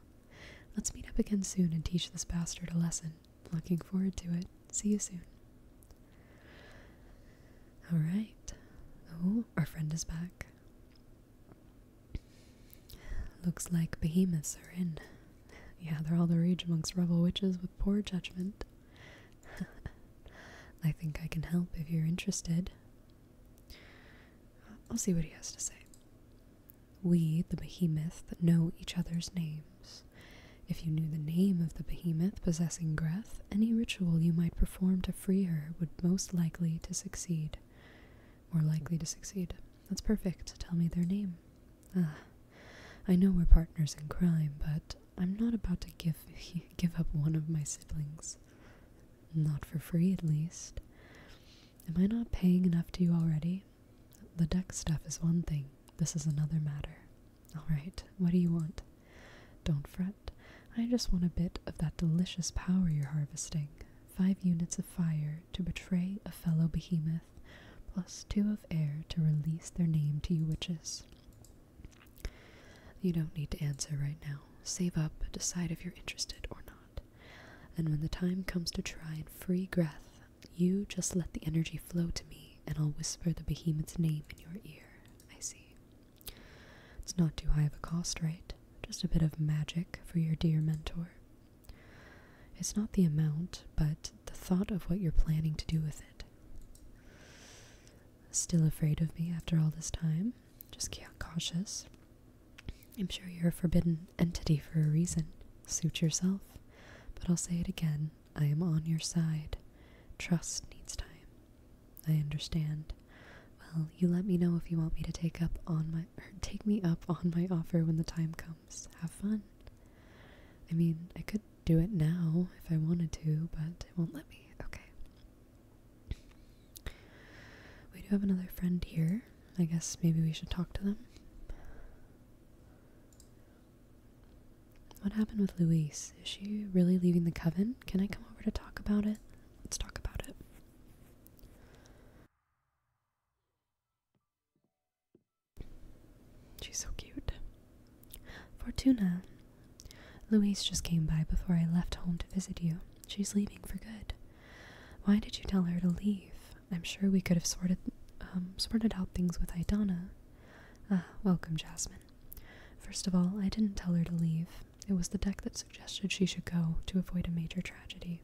Let's meet up again soon and teach this bastard a lesson. Looking forward to it. See you soon. Alright. Oh, our friend is back. Looks like behemoths are in. Yeah, they're all the rage amongst rebel witches with poor judgment. I think I can help if you're interested. I'll see what he has to say. We, the behemoth, know each other's names. If you knew the name of the behemoth possessing Greth, any ritual you might perform to free her would most likely to succeed. More likely to succeed. That's perfect. Tell me their name. I know we're partners in crime, but I'm not about to give up one of my siblings. Not for free, at least. Am I not paying enough to you already? The deck stuff is one thing. This is another matter. Alright, what do you want? Don't fret. I just want a bit of that delicious power you're harvesting. 5 units of fire to betray a fellow behemoth, plus 2 of air to release their name to you witches. You don't need to answer right now. Save up, decide if you're interested or not. And when the time comes to try and free Greth, you just let the energy flow to me, and I'll whisper the behemoth's name in your ear. I see. It's not too high of a cost, right? Just a bit of magic for your dear mentor. It's not the amount, but the thought of what you're planning to do with it. Still afraid of me after all this time? Just get cautious. I'm sure you're a forbidden entity for a reason. Suit yourself. But I'll say it again. I am on your side. Trust needs time. I understand. Well, you let me know if you want me to take me up on my offer when the time comes. Have fun. I mean, I could do it now if I wanted to, but it won't let me. Okay. do have another friend here. I guess maybe we should talk to them. What happened with Louise? Is she really leaving the coven? Can I come over to talk about it? Let's talk about it. She's so cute. Fortuna. Louise just came by before I left home to visit you. She's leaving for good. Why did you tell her to leave? I'm sure we could have sorted out things with Idana. Ah, welcome, Jasmine. First of all, I didn't tell her to leave. It was the deck that suggested she should go to avoid a major tragedy.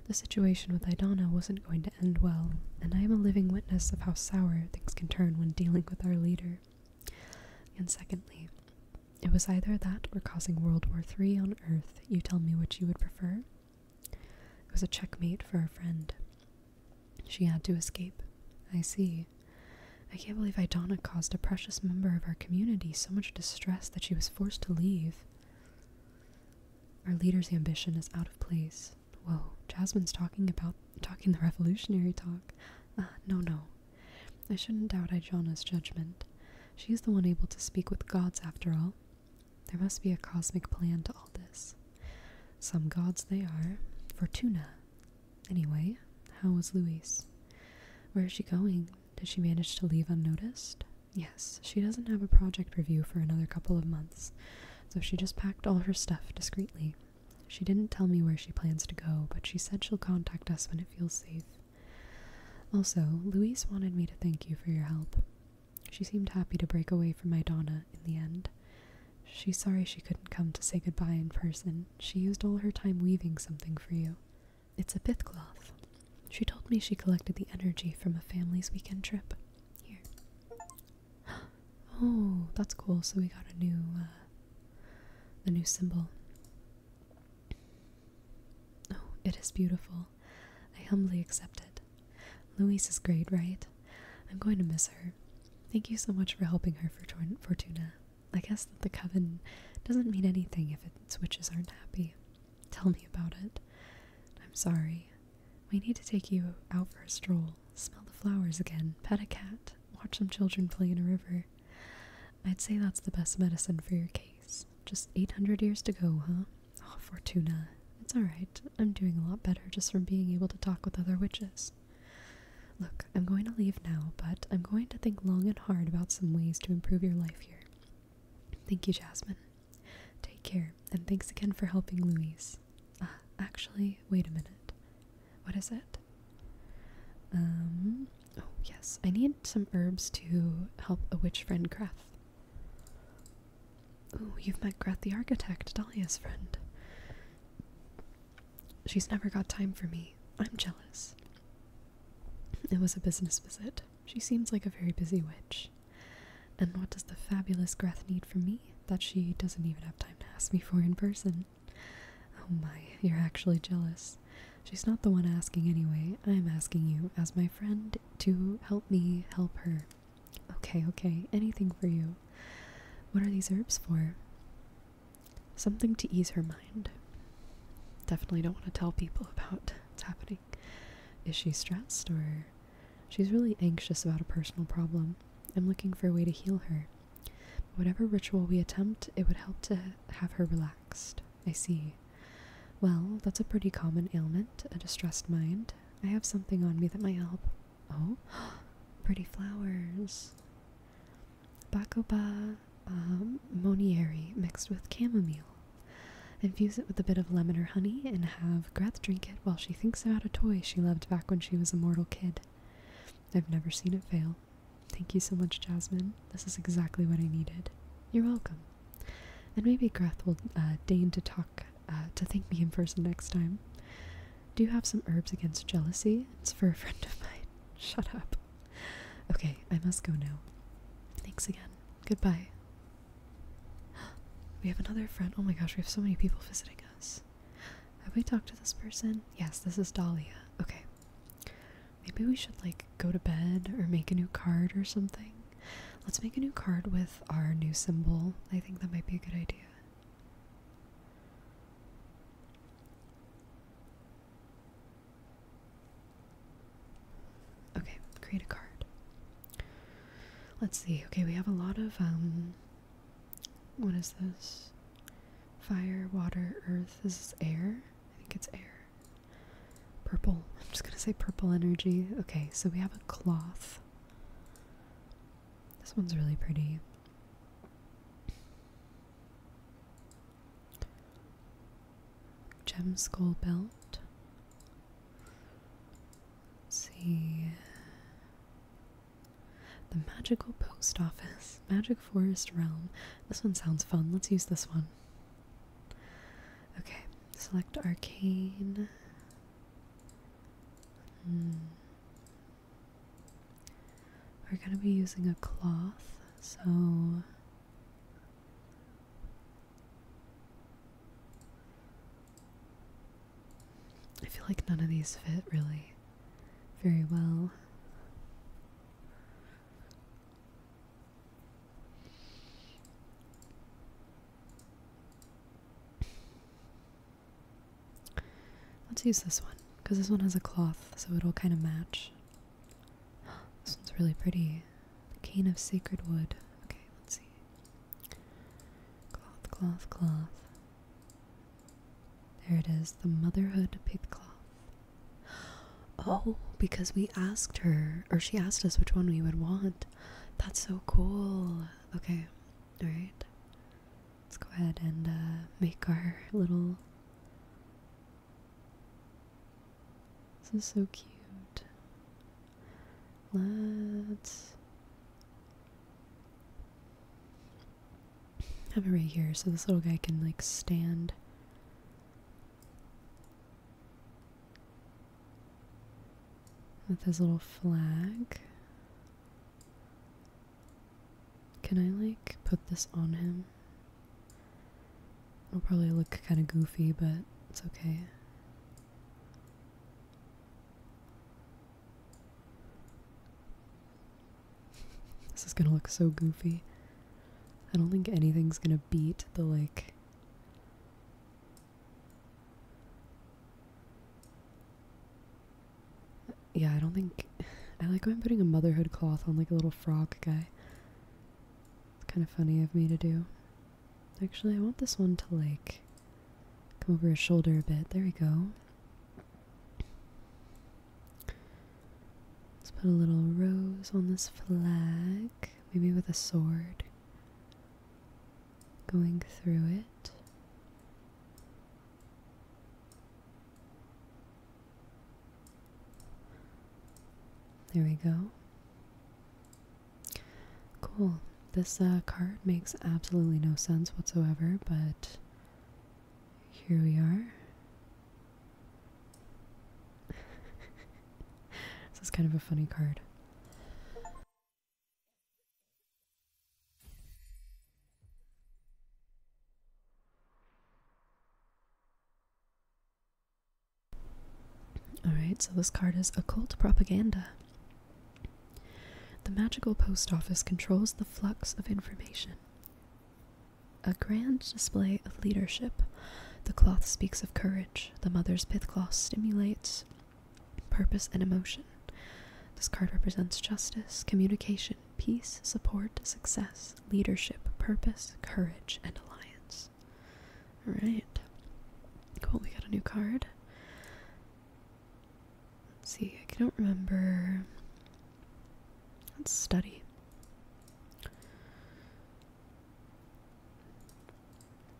The situation with Idana wasn't going to end well, and I am a living witness of how sour things can turn when dealing with our leader. And secondly, it was either that or causing World War III on Earth. You tell me which you would prefer? It was a checkmate for our friend. She had to escape. I see. I can't believe Idana caused a precious member of our community so much distress that she was forced to leave. Our leader's ambition is out of place. Whoa, Jasmine's talking the revolutionary talk. No. I shouldn't doubt Idana's judgment. She's the one able to speak with gods after all. There must be a cosmic plan to all this. Some gods they are. Fortuna. Anyway, how was Louise? Where is she going? Did she manage to leave unnoticed? Yes, she doesn't have a project review for another couple of months, so she just packed all her stuff discreetly. She didn't tell me where she plans to go, but she said she'll contact us when it feels safe. Also, Louise wanted me to thank you for your help. She seemed happy to break away from Idana in the end. She's sorry she couldn't come to say goodbye in person. She used all her time weaving something for you. It's a pith cloth. She told me she collected the energy from a family's weekend trip. Here. Oh, that's cool. So we got a new symbol. Oh, it is beautiful. I humbly accept it. Louise is great, right? I'm going to miss her. Thank you so much for helping her, Fortuna. I guess that the coven doesn't mean anything if its witches aren't happy. Tell me about it. I'm sorry. We need to take you out for a stroll, smell the flowers again, pet a cat, watch some children play in a river. I'd say that's the best medicine for your case. Just 800 years to go, huh? Oh, Fortuna. It's alright. I'm doing a lot better just from being able to talk with other witches. Look, I'm going to leave now, but I'm going to think long and hard about some ways to improve your life here. Thank you, Jasmine. Take care, and thanks again for helping Louise. Actually, wait a minute. What is it? Oh, yes. I need some herbs to help a witch friend, Greth. Ooh, you've met Greth the architect, Dahlia's friend. She's never got time for me. I'm jealous. It was a business visit. She seems like a very busy witch. And what does the fabulous Greth need from me that she doesn't even have time to ask me for in person? Oh my, you're actually jealous. She's not the one asking anyway. I'm asking you, as my friend, to help me help her. Okay, anything for you. What are these herbs for? Something to ease her mind. Definitely don't want to tell people about what's happening. Is she stressed, or... She's really anxious about a personal problem. I'm looking for a way to heal her. Whatever ritual we attempt, it would help to have her relaxed. I see. Well, that's a pretty common ailment, a distressed mind. I have something on me that might help. Oh, pretty flowers. Bacoba monieri mixed with chamomile. Infuse it with a bit of lemon or honey and have Greth drink it while she thinks about a toy she loved back when she was a mortal kid. I've never seen it fail. Thank you so much, Jasmine. This is exactly what I needed. You're welcome. And maybe Greth will deign to thank me in person next time. Do you have some herbs against jealousy? It's for a friend of mine. Shut up. Okay, I must go now. Thanks again. Goodbye. We have another friend. Oh my gosh, we have so many people visiting us. Have we talked to this person? Yes, this is Dahlia. Okay. Maybe we should, like, go to bed or make a new card or something. Let's make a new card with our new symbol. I think that might be a good idea. Okay, create a card. Let's see. Okay, we have a lot of, what is this? Fire, water, earth. This is air. I think it's air. Purple. I'm just gonna say purple energy. Okay, so we have a cloth. This one's really pretty. Gem skull belt. Let's see. The magical post office. Magic forest realm. This one sounds fun. Let's use this one. Okay. Select arcane. We're going to be using a cloth, so I feel like none of these fit really very well. Let's use this one, because this one has a cloth, so it'll kind of match. This one's really pretty. The cane of sacred wood. Okay, let's see. Cloth, cloth, cloth. There it is, the motherhood pith cloth. Oh, because we asked her, or she asked us which one we would want. That's so cool. Okay, alright. Let's go ahead and make our little... This is so cute. Let's have it right here so this little guy can like stand. With his little flag. Can I like put this on him? It'll probably look kind of goofy, but it's okay. This is gonna look so goofy. I don't think anything's gonna beat the like... Yeah, I don't think... I like when I'm putting a motherhood cloth on like a little frog guy. It's kind of funny of me to do. Actually, I want this one to like come over his shoulder a bit. There we go. Let's put a little rose on this flag, maybe with a sword going through it. There we go. Cool. This card makes absolutely no sense whatsoever, but here we are. This is kind of a funny card. Alright, so this card is Occult Propaganda. The magical post office controls the flux of information. A grand display of leadership. The cloth speaks of courage. The mother's pith cloth stimulates purpose and emotion. This card represents justice, communication, peace, support, success, leadership, purpose, courage, and alliance. Alright. Cool, we got a new card. Let's see, I don't remember. Let's study.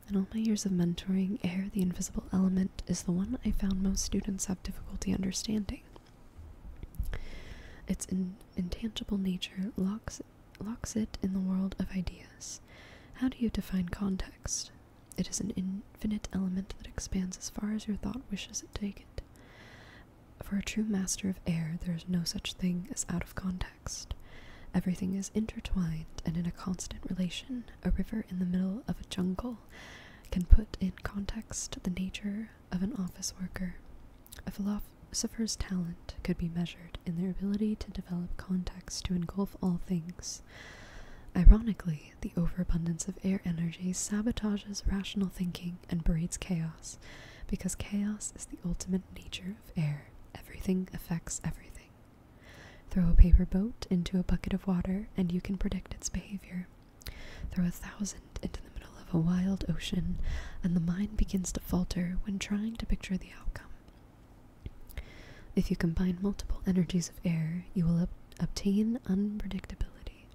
In all my years of mentoring, air, the invisible element, is the one I found most students have difficulty understanding. Its intangible nature locks it in the world of ideas. How do you define context? It is an infinite element that expands as far as your thought wishes it to take it. For a true master of air, there is no such thing as out of context. Everything is intertwined and in a constant relation. A river in the middle of a jungle can put in context the nature of an office worker. A philosopher's talent could be measured in their ability to develop context to engulf all things. Ironically, the overabundance of air energy sabotages rational thinking and breeds chaos, because chaos is the ultimate nature of air. Everything affects everything. Throw a paper boat into a bucket of water and you can predict its behavior. Throw 1,000 into the middle of a wild ocean and the mind begins to falter when trying to picture the outcome. If you combine multiple energies of air, you will obtain unpredictability,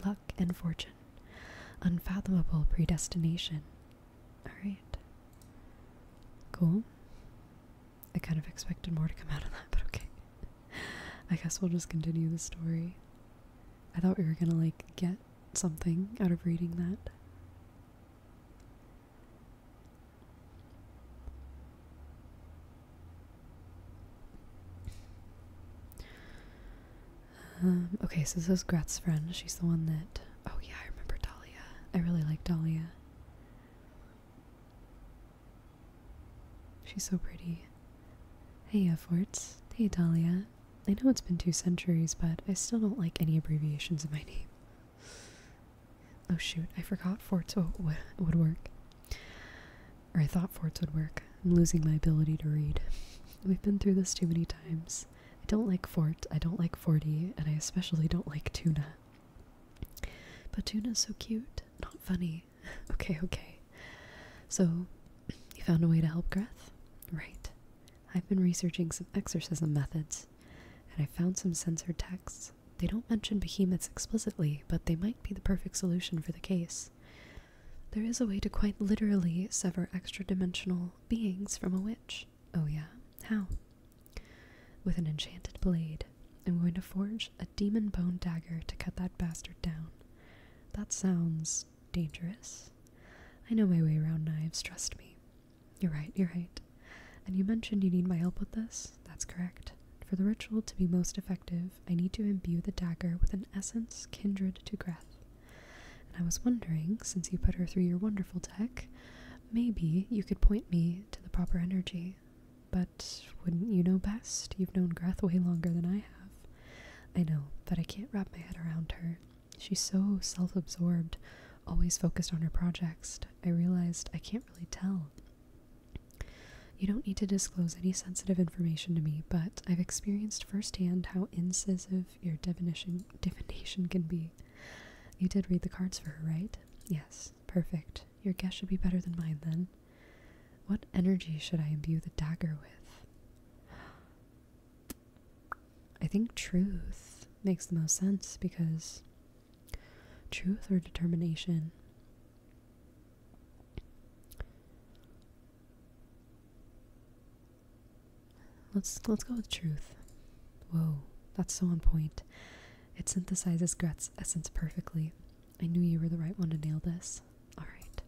luck, and fortune. Unfathomable predestination. Alright. Cool. I kind of expected more to come out of that, but okay. I guess we'll just continue the story. I thought we were gonna, like, get something out of reading that. Okay, so this is Gret's friend. She's the one that... Oh yeah, I remember Dahlia. I really like Dahlia. She's so pretty. Hey, Forts. Hey, Dahlia. I know it's been 2 centuries, but I still don't like any abbreviations in my name. Oh shoot, I forgot Forts would work. Or I thought Forts would work. I'm losing my ability to read. We've been through this too many times. I don't like Fort, I don't like Forty, and I especially don't like Tuna. But Tuna's so cute, not funny. Okay. So, you found a way to help Greth? Right. I've been researching some exorcism methods, and I found some censored texts. They don't mention behemoths explicitly, but they might be the perfect solution for the case. There is a way to quite literally sever extra-dimensional beings from a witch. Oh yeah? How? With an enchanted blade. I'm going to forge a demon bone dagger to cut that bastard down. That sounds dangerous. I know my way around knives, trust me. You're right. And you mentioned you need my help with this? That's correct. For the ritual to be most effective, I need to imbue the dagger with an essence kindred to Greth. And I was wondering, since you put her through your wonderful tech, maybe you could point me to the proper energy. But wouldn't you know best? You've known Greth way longer than I have. I know, but I can't wrap my head around her. She's so self-absorbed, always focused on her projects. I realized I can't really tell. You don't need to disclose any sensitive information to me, but I've experienced firsthand how incisive your divination can be. You did read the cards for her, right? Yes, perfect. Your guess should be better than mine, then. What energy should I imbue the dagger with? I think truth makes the most sense, because truth or determination. Let's go with truth. Whoa, that's so on point. It synthesizes Gret's essence perfectly. I knew you were the right one to nail this. Alright.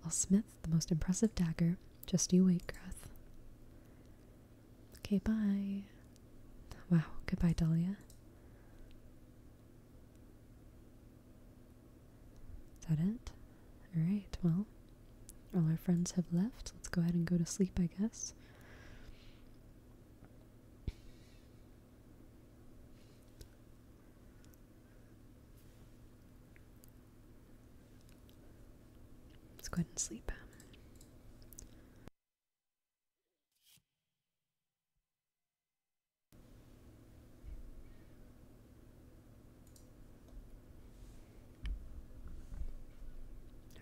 I'll smith the most impressive dagger. Just you wait, Greth. Okay, bye. Wow, goodbye, Dahlia. Is that it? Alright, well, all our friends have left. Let's go ahead and go to sleep, I guess. Let's go ahead and sleep.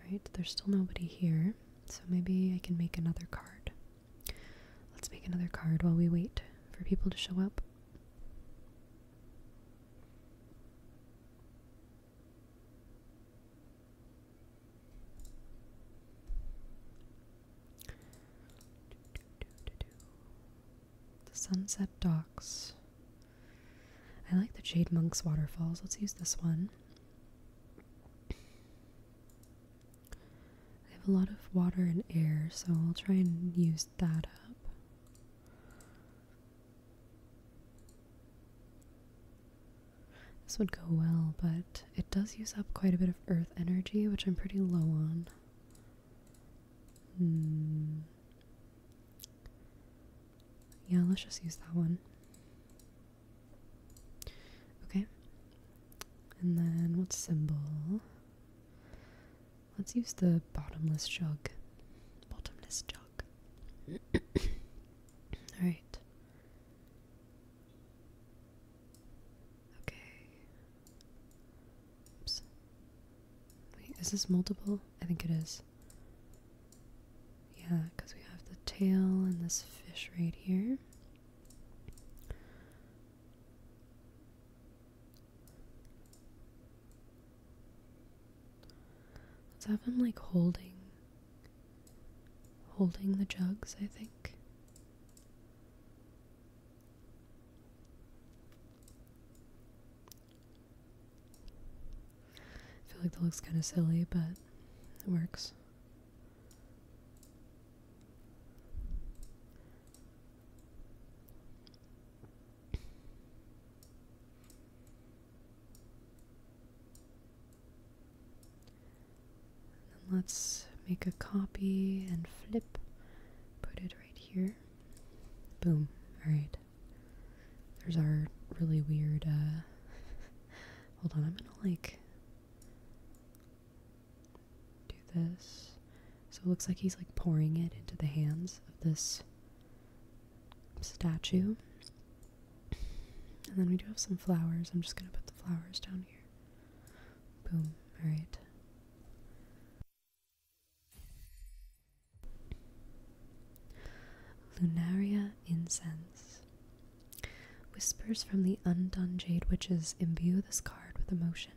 Alright, there's still nobody here, so maybe I can make another card. Let's make another card while we wait for people to show up. Sunset Docks. I like the Jade Monk's waterfalls. Let's use this one. I have a lot of water and air, so I'll try and use that up. This would go well, but it does use up quite a bit of earth energy, which I'm pretty low on. Yeah, let's just use that one. Okay. And then what symbol? Let's use the bottomless jug. Bottomless jug. Alright. this multiple? I think it is. Yeah, because we have the tail and this fish right here. Let's have him like holding the jugs, I think. I feel like that looks kind of silly, but it works. And then let's make a copy and flip. Put it right here. Boom. Alright. There's our really weird, hold on, I'm gonna like do this. So it looks like he's like pouring it into the hands of this statue. And then we do have some flowers. I'm just gonna put the flowers down here. Boom. Alright. Lunaria incense. Whispers from the undone jade witches imbue this card with emotion.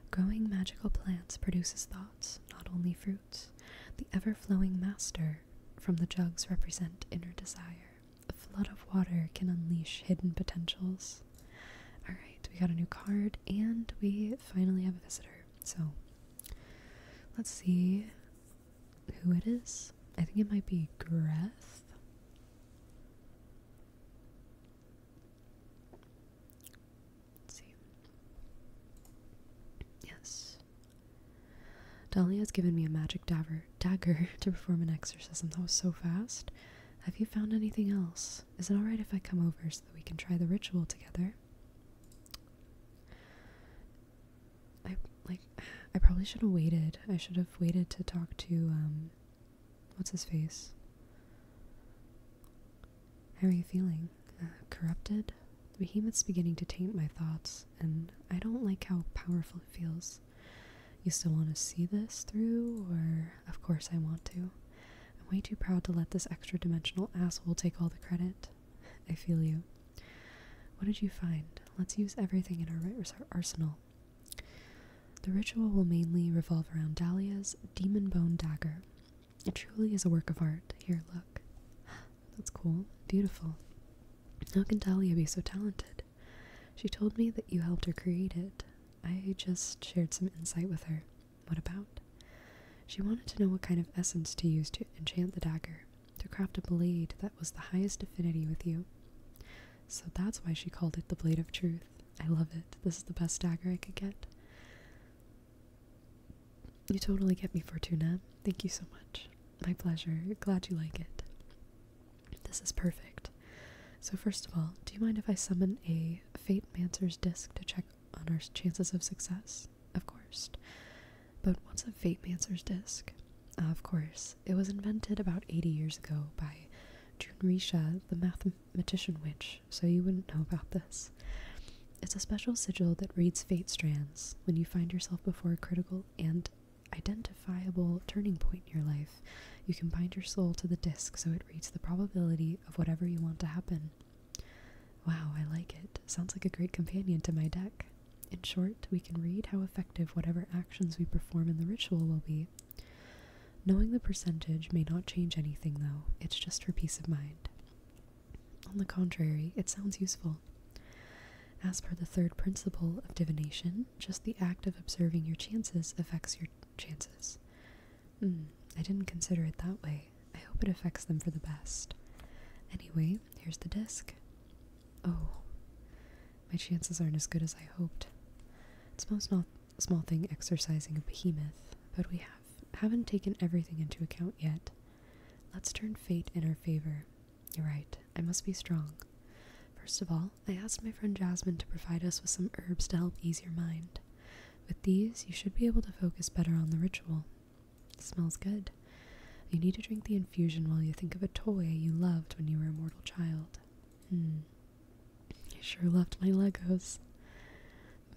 Growing magical plants produces thoughts, not only fruits. The ever-flowing master from the jugs represent inner desire. A flood of water can unleash hidden potentials. Alright, we got a new card, and we finally have a visitor. So, let's see who it is. I think it might be Greth. Dahlia has given me a magic dagger to perform an exorcism. That was so fast. Have you found anything else? Is it alright if I come over so that we can try the ritual together? I probably should have waited. I should have waited to talk to, what's his face? How are you feeling? Corrupted? The behemoth's beginning to taint my thoughts, and I don't like how powerful it feels. You still want to see this through, or of course I want to. I'm way too proud to let this extra-dimensional asshole take all the credit. I feel you. What did you find? Let's use everything in our arsenal. The ritual will mainly revolve around Dahlia's demon bone dagger. It truly is a work of art. Here, look. That's cool. Beautiful. How can Dahlia be so talented? She told me that you helped her create it. I just shared some insight with her. What about? She wanted to know what kind of essence to use to enchant the dagger, to craft a blade that was the highest affinity with you. So that's why she called it the Blade of Truth. I love it. This is the best dagger I could get. You totally get me, Fortuna. Thank you so much. My pleasure. Glad you like it. This is perfect. So first of all, do you mind if I summon a Fate Mancer's disc to check on our chances of success? Of course. But what's a Fate Mancer's disc? Of course. It was invented about 80 years ago by Junrisha, the mathematician witch, so you wouldn't know about this. It's a special sigil that reads fate strands. When you find yourself before a critical and identifiable turning point in your life, you can bind your soul to the disc so it reads the probability of whatever you want to happen. Wow, I like it. Sounds like a great companion to my deck. In short, we can read how effective whatever actions we perform in the ritual will be. Knowing the percentage may not change anything, though. It's just for peace of mind. On the contrary, it sounds useful. As per the third principle of divination, just the act of observing your chances affects your chances. I didn't consider it that way. I hope it affects them for the best. Anyway, here's the disc. Oh, my chances aren't as good as I hoped. It's no small thing exercising a behemoth, but we haven't taken everything into account yet. Let's turn fate in our favor. You're right, I must be strong. First of all, I asked my friend Jasmine to provide us with some herbs to help ease your mind. With these, you should be able to focus better on the ritual. It smells good. You need to drink the infusion while you think of a toy you loved when you were a mortal child. I sure loved my Legos.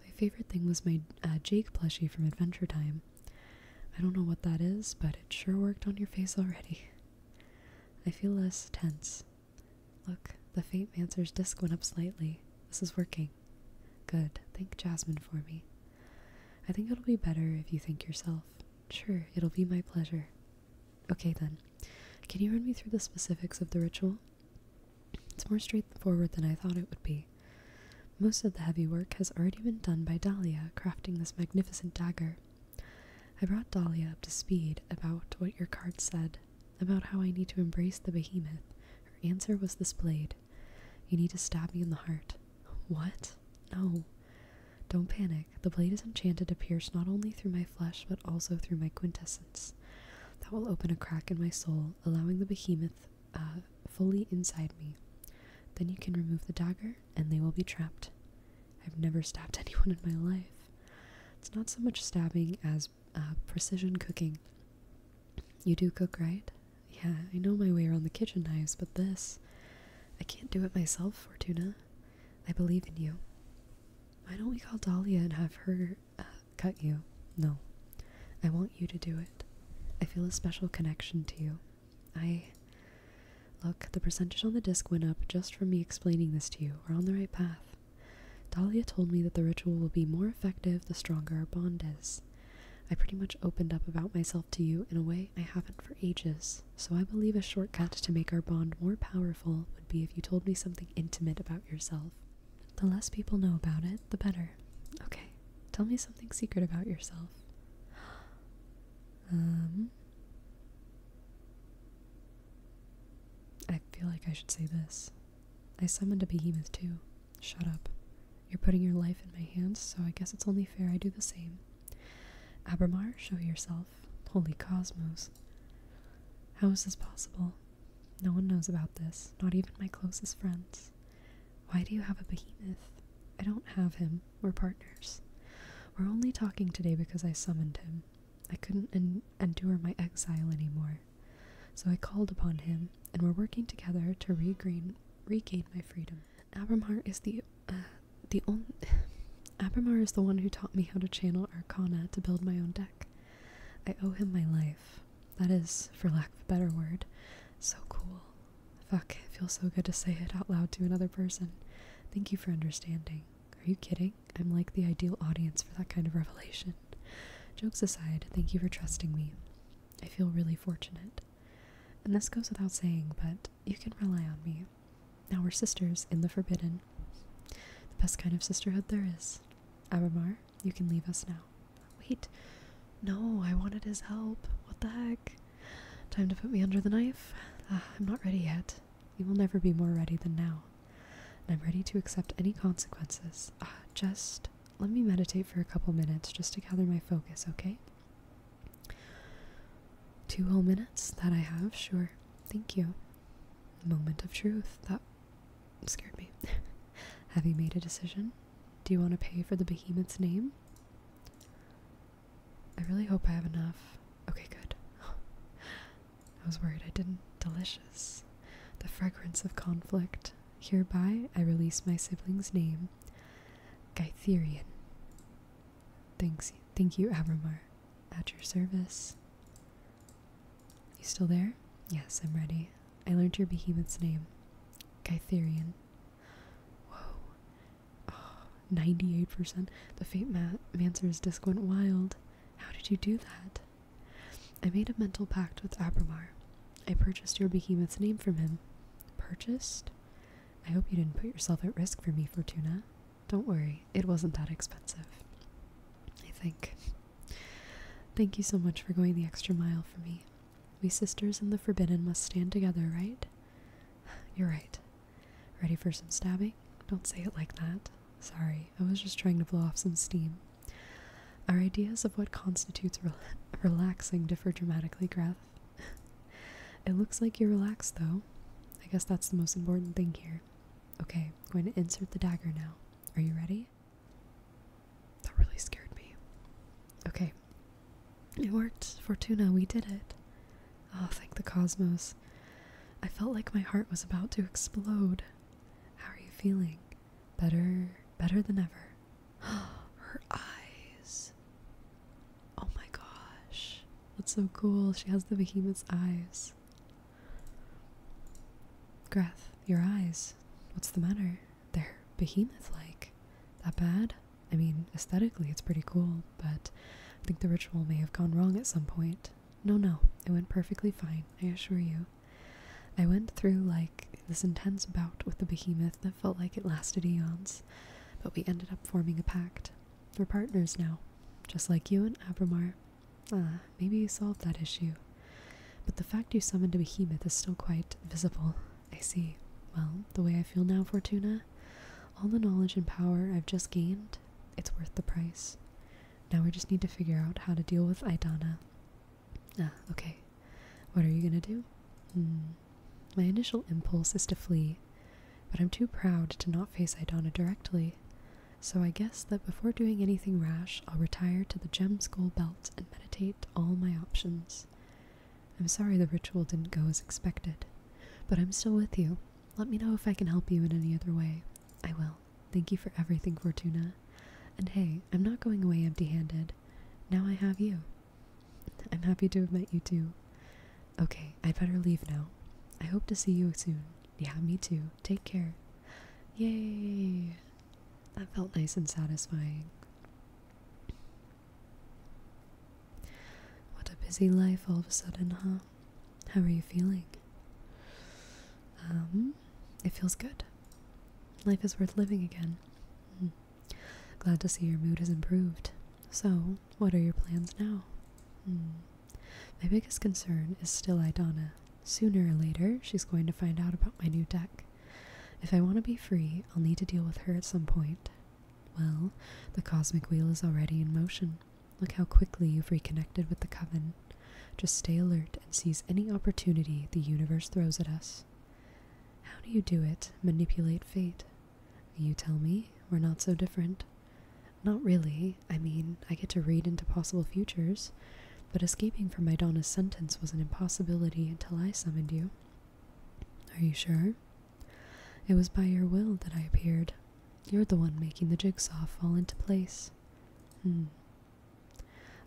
My favorite thing was my Jake plushie from Adventure Time. I don't know what that is, but it sure worked on your face already. I feel less tense. Look, the Fate Mancer's disc went up slightly. This is working. Good. Thank Jasmine for me. I think it'll be better if you thank yourself. Sure, it'll be my pleasure. Okay then. Can you run me through the specifics of the ritual? It's more straightforward than I thought it would be. Most of the heavy work has already been done by Dahlia, crafting this magnificent dagger. I brought Dahlia up to speed about what your card said, about how I need to embrace the behemoth. Her answer was this blade. You need to stab me in the heart. What? No. Don't panic. The blade is enchanted to pierce not only through my flesh, but also through my quintessence. That will open a crack in my soul, allowing the behemoth fully inside me. Then you can remove the dagger, and they will be trapped. I've never stabbed anyone in my life. It's not so much stabbing as precision cooking. You do cook, right? Yeah, I know my way around the kitchen knives, but this... I can't do it myself, Fortuna. I believe in you. Why don't we call Dahlia and have her cut you? No. I want you to do it. I feel a special connection to you. Look, the percentage on the disc went up just from me explaining this to you. We're on the right path. Dahlia told me that the ritual will be more effective the stronger our bond is. I pretty much opened up about myself to you in a way I haven't for ages, so I believe a shortcut to make our bond more powerful would be if you told me something intimate about yourself. The less people know about it, the better. Okay, tell me something secret about yourself. I feel like I should say this. I summoned a behemoth too. Shut up. You're putting your life in my hands, so I guess it's only fair I do the same. Abramar, show yourself. Holy cosmos. How is this possible? No one knows about this, not even my closest friends. Why do you have a behemoth? I don't have him. We're partners. We're only talking today because I summoned him. I couldn't endure my exile anymore. So I called upon him, and we're working together to regain my freedom. Abramar is Abramar is the one who taught me how to channel Arcana to build my own deck. I owe him my life. That is, for lack of a better word, so cool. Fuck, it feels so good to say it out loud to another person. Thank you for understanding. Are you kidding? I'm like the ideal audience for that kind of revelation. Jokes aside, thank you for trusting me. I feel really fortunate. And this goes without saying, but you can rely on me. Now we're sisters in the Forbidden. The best kind of sisterhood there is. Abramar, you can leave us now. Wait. No, I wanted his help. What the heck? Time to put me under the knife? I'm not ready yet. You will never be more ready than now. And I'm ready to accept any consequences. Just let me meditate for a couple minutes just to gather my focus, okay? 2 whole minutes that I have, sure. Thank you. Moment of truth. That scared me. Have you made a decision? Do you want to pay for the behemoth's name? I really hope I have enough. Okay, good. I was worried I didn't. Delicious. The fragrance of conflict. Hereby I release my sibling's name, Gytherian. Thank you, Abramar. At your service. You still there? Yes, I'm ready. I learned your behemoth's name. Gytherian. Whoa. Oh, 98%. The Fate Mancer's disc went wild. How did you do that? I made a mental pact with Abramar. I purchased your behemoth's name from him. Purchased? I hope you didn't put yourself at risk for me, Fortuna. Don't worry, it wasn't that expensive. I think. Thank you so much for going the extra mile for me. We sisters in the Forbidden must stand together, right? You're right. Ready for some stabbing? Don't say it like that. Sorry, I was just trying to blow off some steam. Our ideas of what constitutes relaxing differ dramatically, Greth. It looks like you're relaxed, though. I guess that's the most important thing here. Okay, I'm going to insert the dagger now. Are you ready? That really scared me. Okay. It worked. Fortuna, we did it. Oh, thank the cosmos. I felt like my heart was about to explode. How are you feeling? Better than ever. Her eyes. Oh my gosh. that's so cool. She has the behemoth's eyes. Greth, your eyes. What's the matter? They're behemoth-like. That bad? I mean, aesthetically it's pretty cool, but I think the ritual may have gone wrong at some point. No, it went perfectly fine, I assure you. I went through, like, this intense bout with the behemoth that felt like it lasted eons, but we ended up forming a pact. We're partners now, just like you and Abramar. Maybe you solved that issue. But the fact you summoned a behemoth is still quite visible. I see. Well, the way I feel now, Fortuna, all the knowledge and power I've just gained, it's worth the price. Now we just need to figure out how to deal with Aidana. Okay. What are you gonna do? My initial impulse is to flee, but I'm too proud to not face Aidana directly. So I guess that before doing anything rash, I'll retire to the Gem Skull Belt and meditate all my options. I'm sorry the ritual didn't go as expected, but I'm still with you. Let me know if I can help you in any other way. I will. Thank you for everything, Fortuna. And hey, I'm not going away empty-handed. Now I have you. I'm happy to have met you too. Okay, I'd better leave now. I hope to see you soon. Yeah, me too. Take care. Yay! That felt nice and satisfying. What a busy life all of a sudden, huh? How are you feeling? It feels good. Life is worth living again. Glad to see your mood has improved. So, what are your plans now? My biggest concern is still Aidana. Sooner or later, she's going to find out about my new deck. If I want to be free, I'll need to deal with her at some point. Well, the Cosmic Wheel is already in motion. Look how quickly you've reconnected with the Coven. Just stay alert and seize any opportunity the universe throws at us. How do you do it? Manipulate fate? You tell me. We're not so different. Not really. I mean, I get to read into possible futures, but escaping from Aidana's sentence was an impossibility until I summoned you. Are you sure? It was by your will that I appeared. You're the one making the jigsaw fall into place.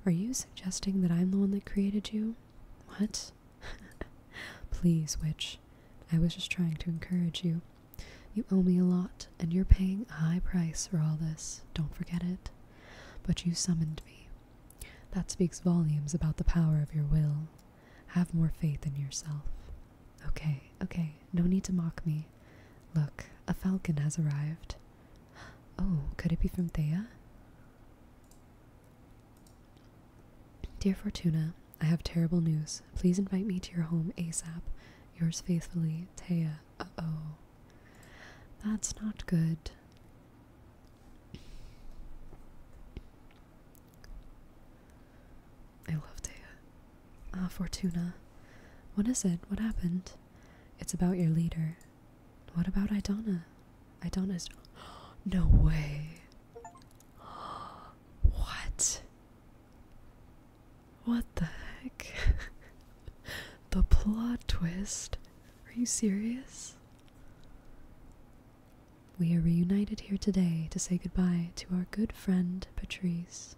Are you suggesting that I'm the one that created you? What? Please, witch. I was just trying to encourage you. You owe me a lot, and you're paying a high price for all this. Don't forget it. But you summoned me. That speaks volumes about the power of your will. Have more faith in yourself. Okay, no need to mock me. Look, a falcon has arrived. Oh, could it be from Thea? Dear Fortuna, I have terrible news. Please invite me to your home ASAP. Yours faithfully, Thea. Uh-oh. That's not good. I love Thea. Fortuna. What is it? What happened? It's about your leader. What about Aidana? Aidana's... No way. What? What the heck? The plot twist. Are you serious? We are reunited here today to say goodbye to our good friend, Patrice.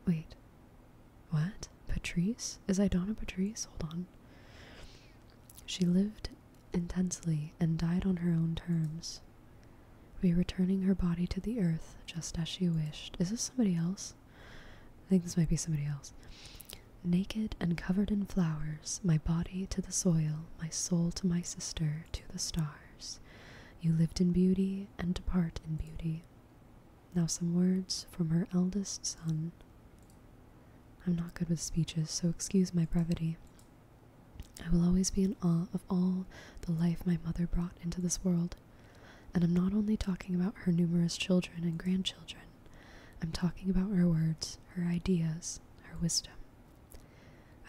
Wait. What? Patrice? Is Aidana Patrice? Hold on. She lived intensely and died on her own terms. We are returning her body to the earth just as she wished. Is this somebody else? I think this might be somebody else. Naked and covered in flowers, my body to the soil, my soul to my sister, to the stars. You lived in beauty and depart in beauty. Now some words from her eldest son. I'm not good with speeches, so excuse my brevity. I will always be in awe of all the life my mother brought into this world. And I'm not only talking about her numerous children and grandchildren. I'm talking about her words, her ideas, her wisdom.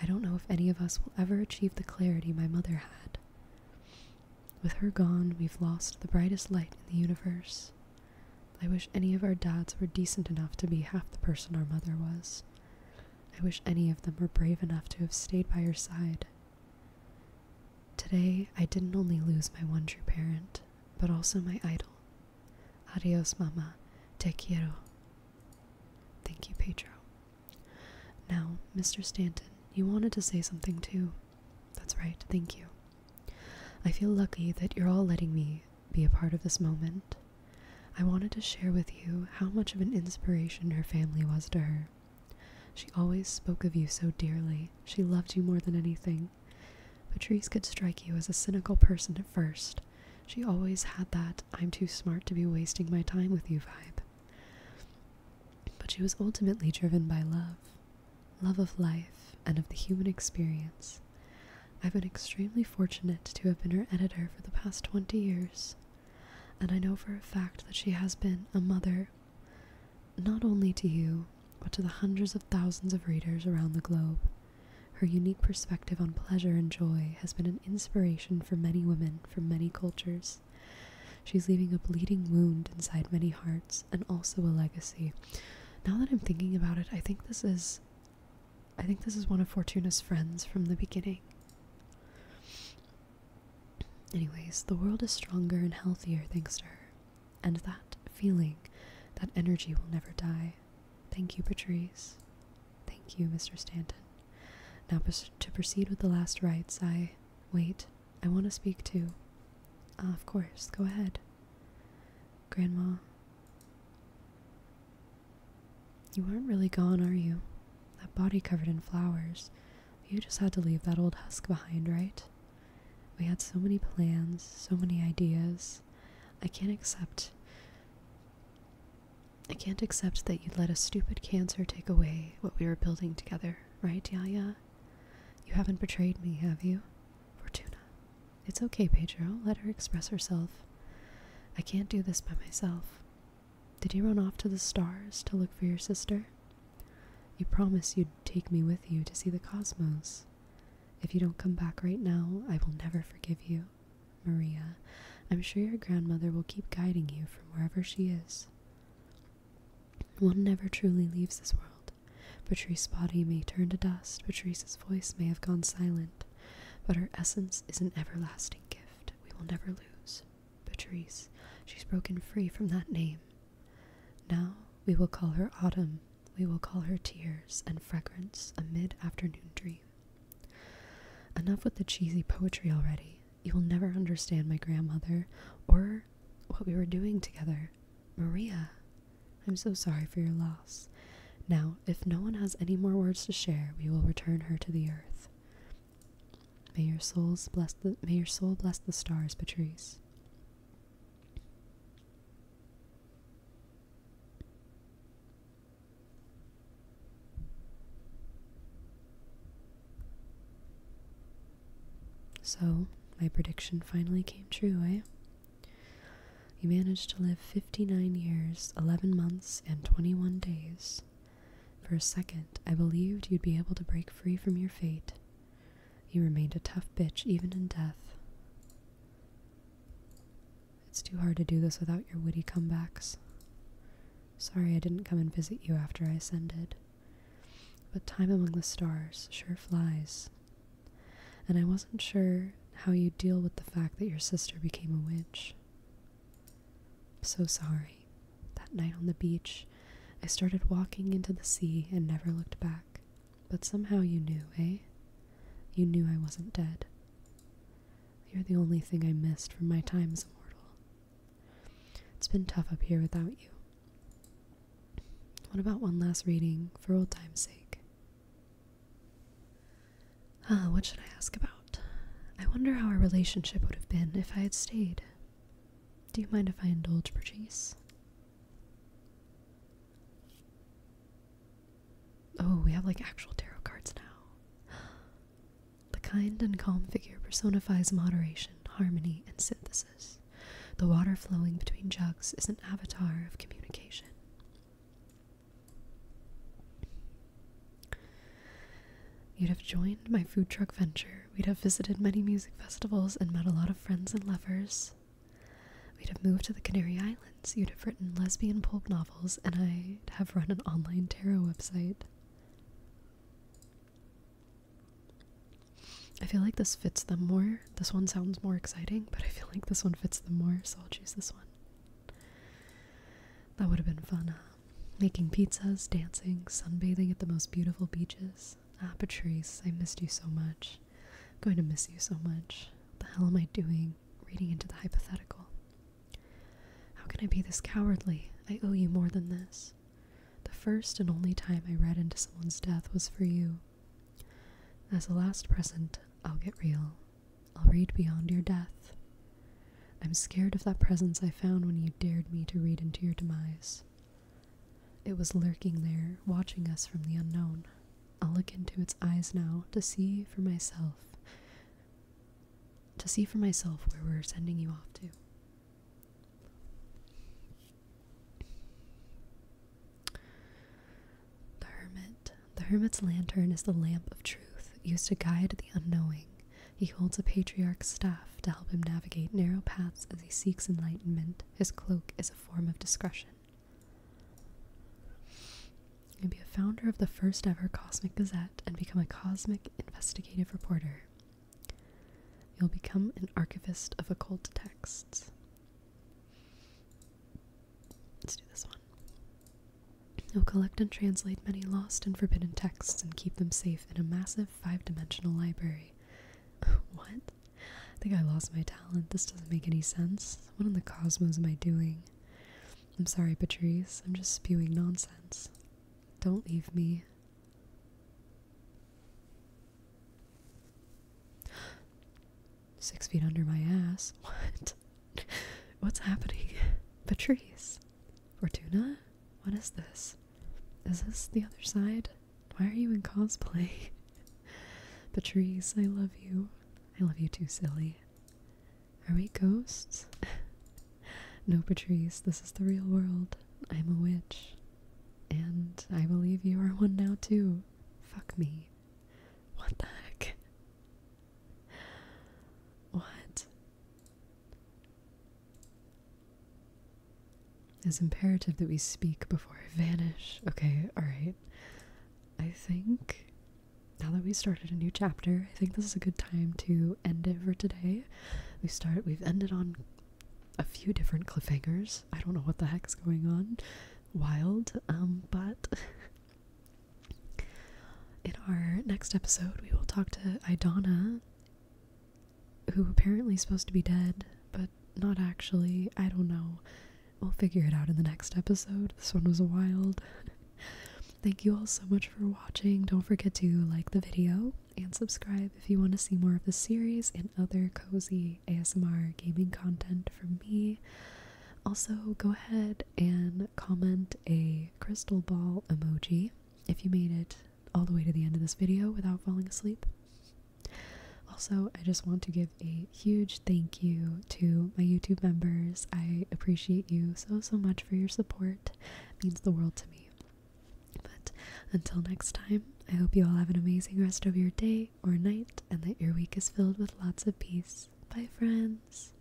I don't know if any of us will ever achieve the clarity my mother had. With her gone, we've lost the brightest light in the universe. I wish any of our dads were decent enough to be half the person our mother was. I wish any of them were brave enough to have stayed by her side. Today, I didn't only lose my one true parent, but also my idol. Adios, Mama. Te quiero. Thank you, Pedro. Now, Mr. Stanton, you wanted to say something too. That's right, thank you. I feel lucky that you're all letting me be a part of this moment. I wanted to share with you how much of an inspiration her family was to her. She always spoke of you so dearly. She loved you more than anything. Patrice could strike you as a cynical person at first. She always had that I'm too smart to be wasting my time with you vibe. But she was ultimately driven by love of life and of the human experience. I've been extremely fortunate to have been her editor for the past 20 years, and I know for a fact that she has been a mother, not only to you, but to the hundreds of thousands of readers around the globe. Her unique perspective on pleasure and joy has been an inspiration for many women from many cultures. She's leaving a bleeding wound inside many hearts, and also a legacy. Now that I'm thinking about it, I think this is one of Fortuna's friends from the beginning. Anyways, the world is stronger and healthier thanks to her, and that feeling, that energy will never die. Thank you, Patrice. Thank you, Mr. Stanton. Now, to proceed with the last rites, I want to speak to. Of course, go ahead. Grandma. You aren't really gone, are you? That body covered in flowers. You just had to leave that old husk behind, right? We had so many plans, so many ideas. I can't accept that you'd let a stupid cancer take away what we were building together, right, Yaya? You haven't betrayed me, have you? Fortuna. It's okay, Pedro. Let her express herself. I can't do this by myself. Did you run off to the stars to look for your sister? You promised you'd take me with you to see the cosmos. If you don't come back right now, I will never forgive you. Maria, I'm sure your grandmother will keep guiding you from wherever she is. One never truly leaves this world. Patrice's body may turn to dust, Patrice's voice may have gone silent, but her essence is an everlasting gift we will never lose. Patrice, she's broken free from that name. Now we will call her Autumn. We will call her Tears and Fragrance, a mid-afternoon dream. Enough with the cheesy poetry already. You will never understand my grandmother or what we were doing together. Maria, I'm so sorry for your loss. Now, if no one has any more words to share, we will return her to the earth. May your soul bless the stars, Patrice. So, my prediction finally came true, eh? You managed to live 59 years, 11 months, and 21 days. For a second, I believed you'd be able to break free from your fate. You remained a tough bitch even in death. It's too hard to do this without your witty comebacks. Sorry I didn't come and visit you after I ascended. But time among the stars sure flies. And I wasn't sure how you'd deal with the fact that your sister became a witch. So sorry. That night on the beach, I started walking into the sea and never looked back. But somehow you knew, eh? You knew I wasn't dead. You're the only thing I missed from my time as a mortal. It's been tough up here without you. What about one last reading for old time's sake? What should I ask about? I wonder how our relationship would have been if I had stayed. Do you mind if I indulge, Patrice? Oh, we have like actual tarot cards now. The kind and calm figure personifies moderation, harmony, and synthesis. The water flowing between jugs is an avatar of communication. You'd have joined my food truck venture. We'd have visited many music festivals and met a lot of friends and lovers. We'd have moved to the Canary Islands. You'd have written lesbian pulp novels, and I'd have run an online tarot website. I feel like this fits them more. This one sounds more exciting, but I feel like this one fits them more, so I'll choose this one. That would have been fun, huh? Making pizzas, dancing, sunbathing at the most beautiful beaches. Ah, Patrice, I missed you so much. I'm going to miss you so much. What the hell am I doing? Reading into the hypothetical. How can I be this cowardly? I owe you more than this. The first and only time I read into someone's death was for you. As a last present, I'll get real. I'll read beyond your death. I'm scared of that presence I found when you dared me to read into your demise. It was lurking there, watching us from the unknown. I'll look into its eyes now to see for myself. Where we're sending you off to. The Hermit. The Hermit's lantern is the lamp of truth, used to guide the unknowing. He holds a patriarch's staff to help him navigate narrow paths as he seeks enlightenment. His cloak is a form of discretion. You'll be a founder of the first ever Cosmic Gazette and become a cosmic investigative reporter. You'll become an archivist of occult texts. Let's do this one. You'll collect and translate many lost and forbidden texts and keep them safe in a massive 5-dimensional library. What? I think I lost my talent. This doesn't make any sense. What in the cosmos am I doing? I'm sorry, Patrice. I'm just spewing nonsense. Don't leave me. "6 feet under my ass." What? What's happening? Patrice? Fortuna? What is this? Is this the other side? Why are you in cosplay? Patrice, I love you. I love you too, silly. Are we ghosts? No, Patrice, this is the real world. I'm a witch. And I believe you are one now too. Fuck me. What the heck? What? It's imperative that we speak before I vanish. Okay, alright. I think now that we started a new chapter, I think this is a good time to end it for today. We've ended on a few different cliffhangers. I don't know what the heck's going on. Wild, but in our next episode we will talk to Idana, who apparently is supposed to be dead, but not actually. I don't know. We'll figure it out in the next episode. This one was wild. Thank you all so much for watching. Don't forget to like the video and subscribe if you want to see more of this series and other cozy ASMR gaming content from me. Also, go ahead and comment a crystal ball emoji if you made it all the way to the end of this video without falling asleep. Also, I just want to give a huge thank you to my YouTube members. I appreciate you so much for your support. It means the world to me. But until next time, I hope you all have an amazing rest of your day or night and that your week is filled with lots of peace. Bye, friends.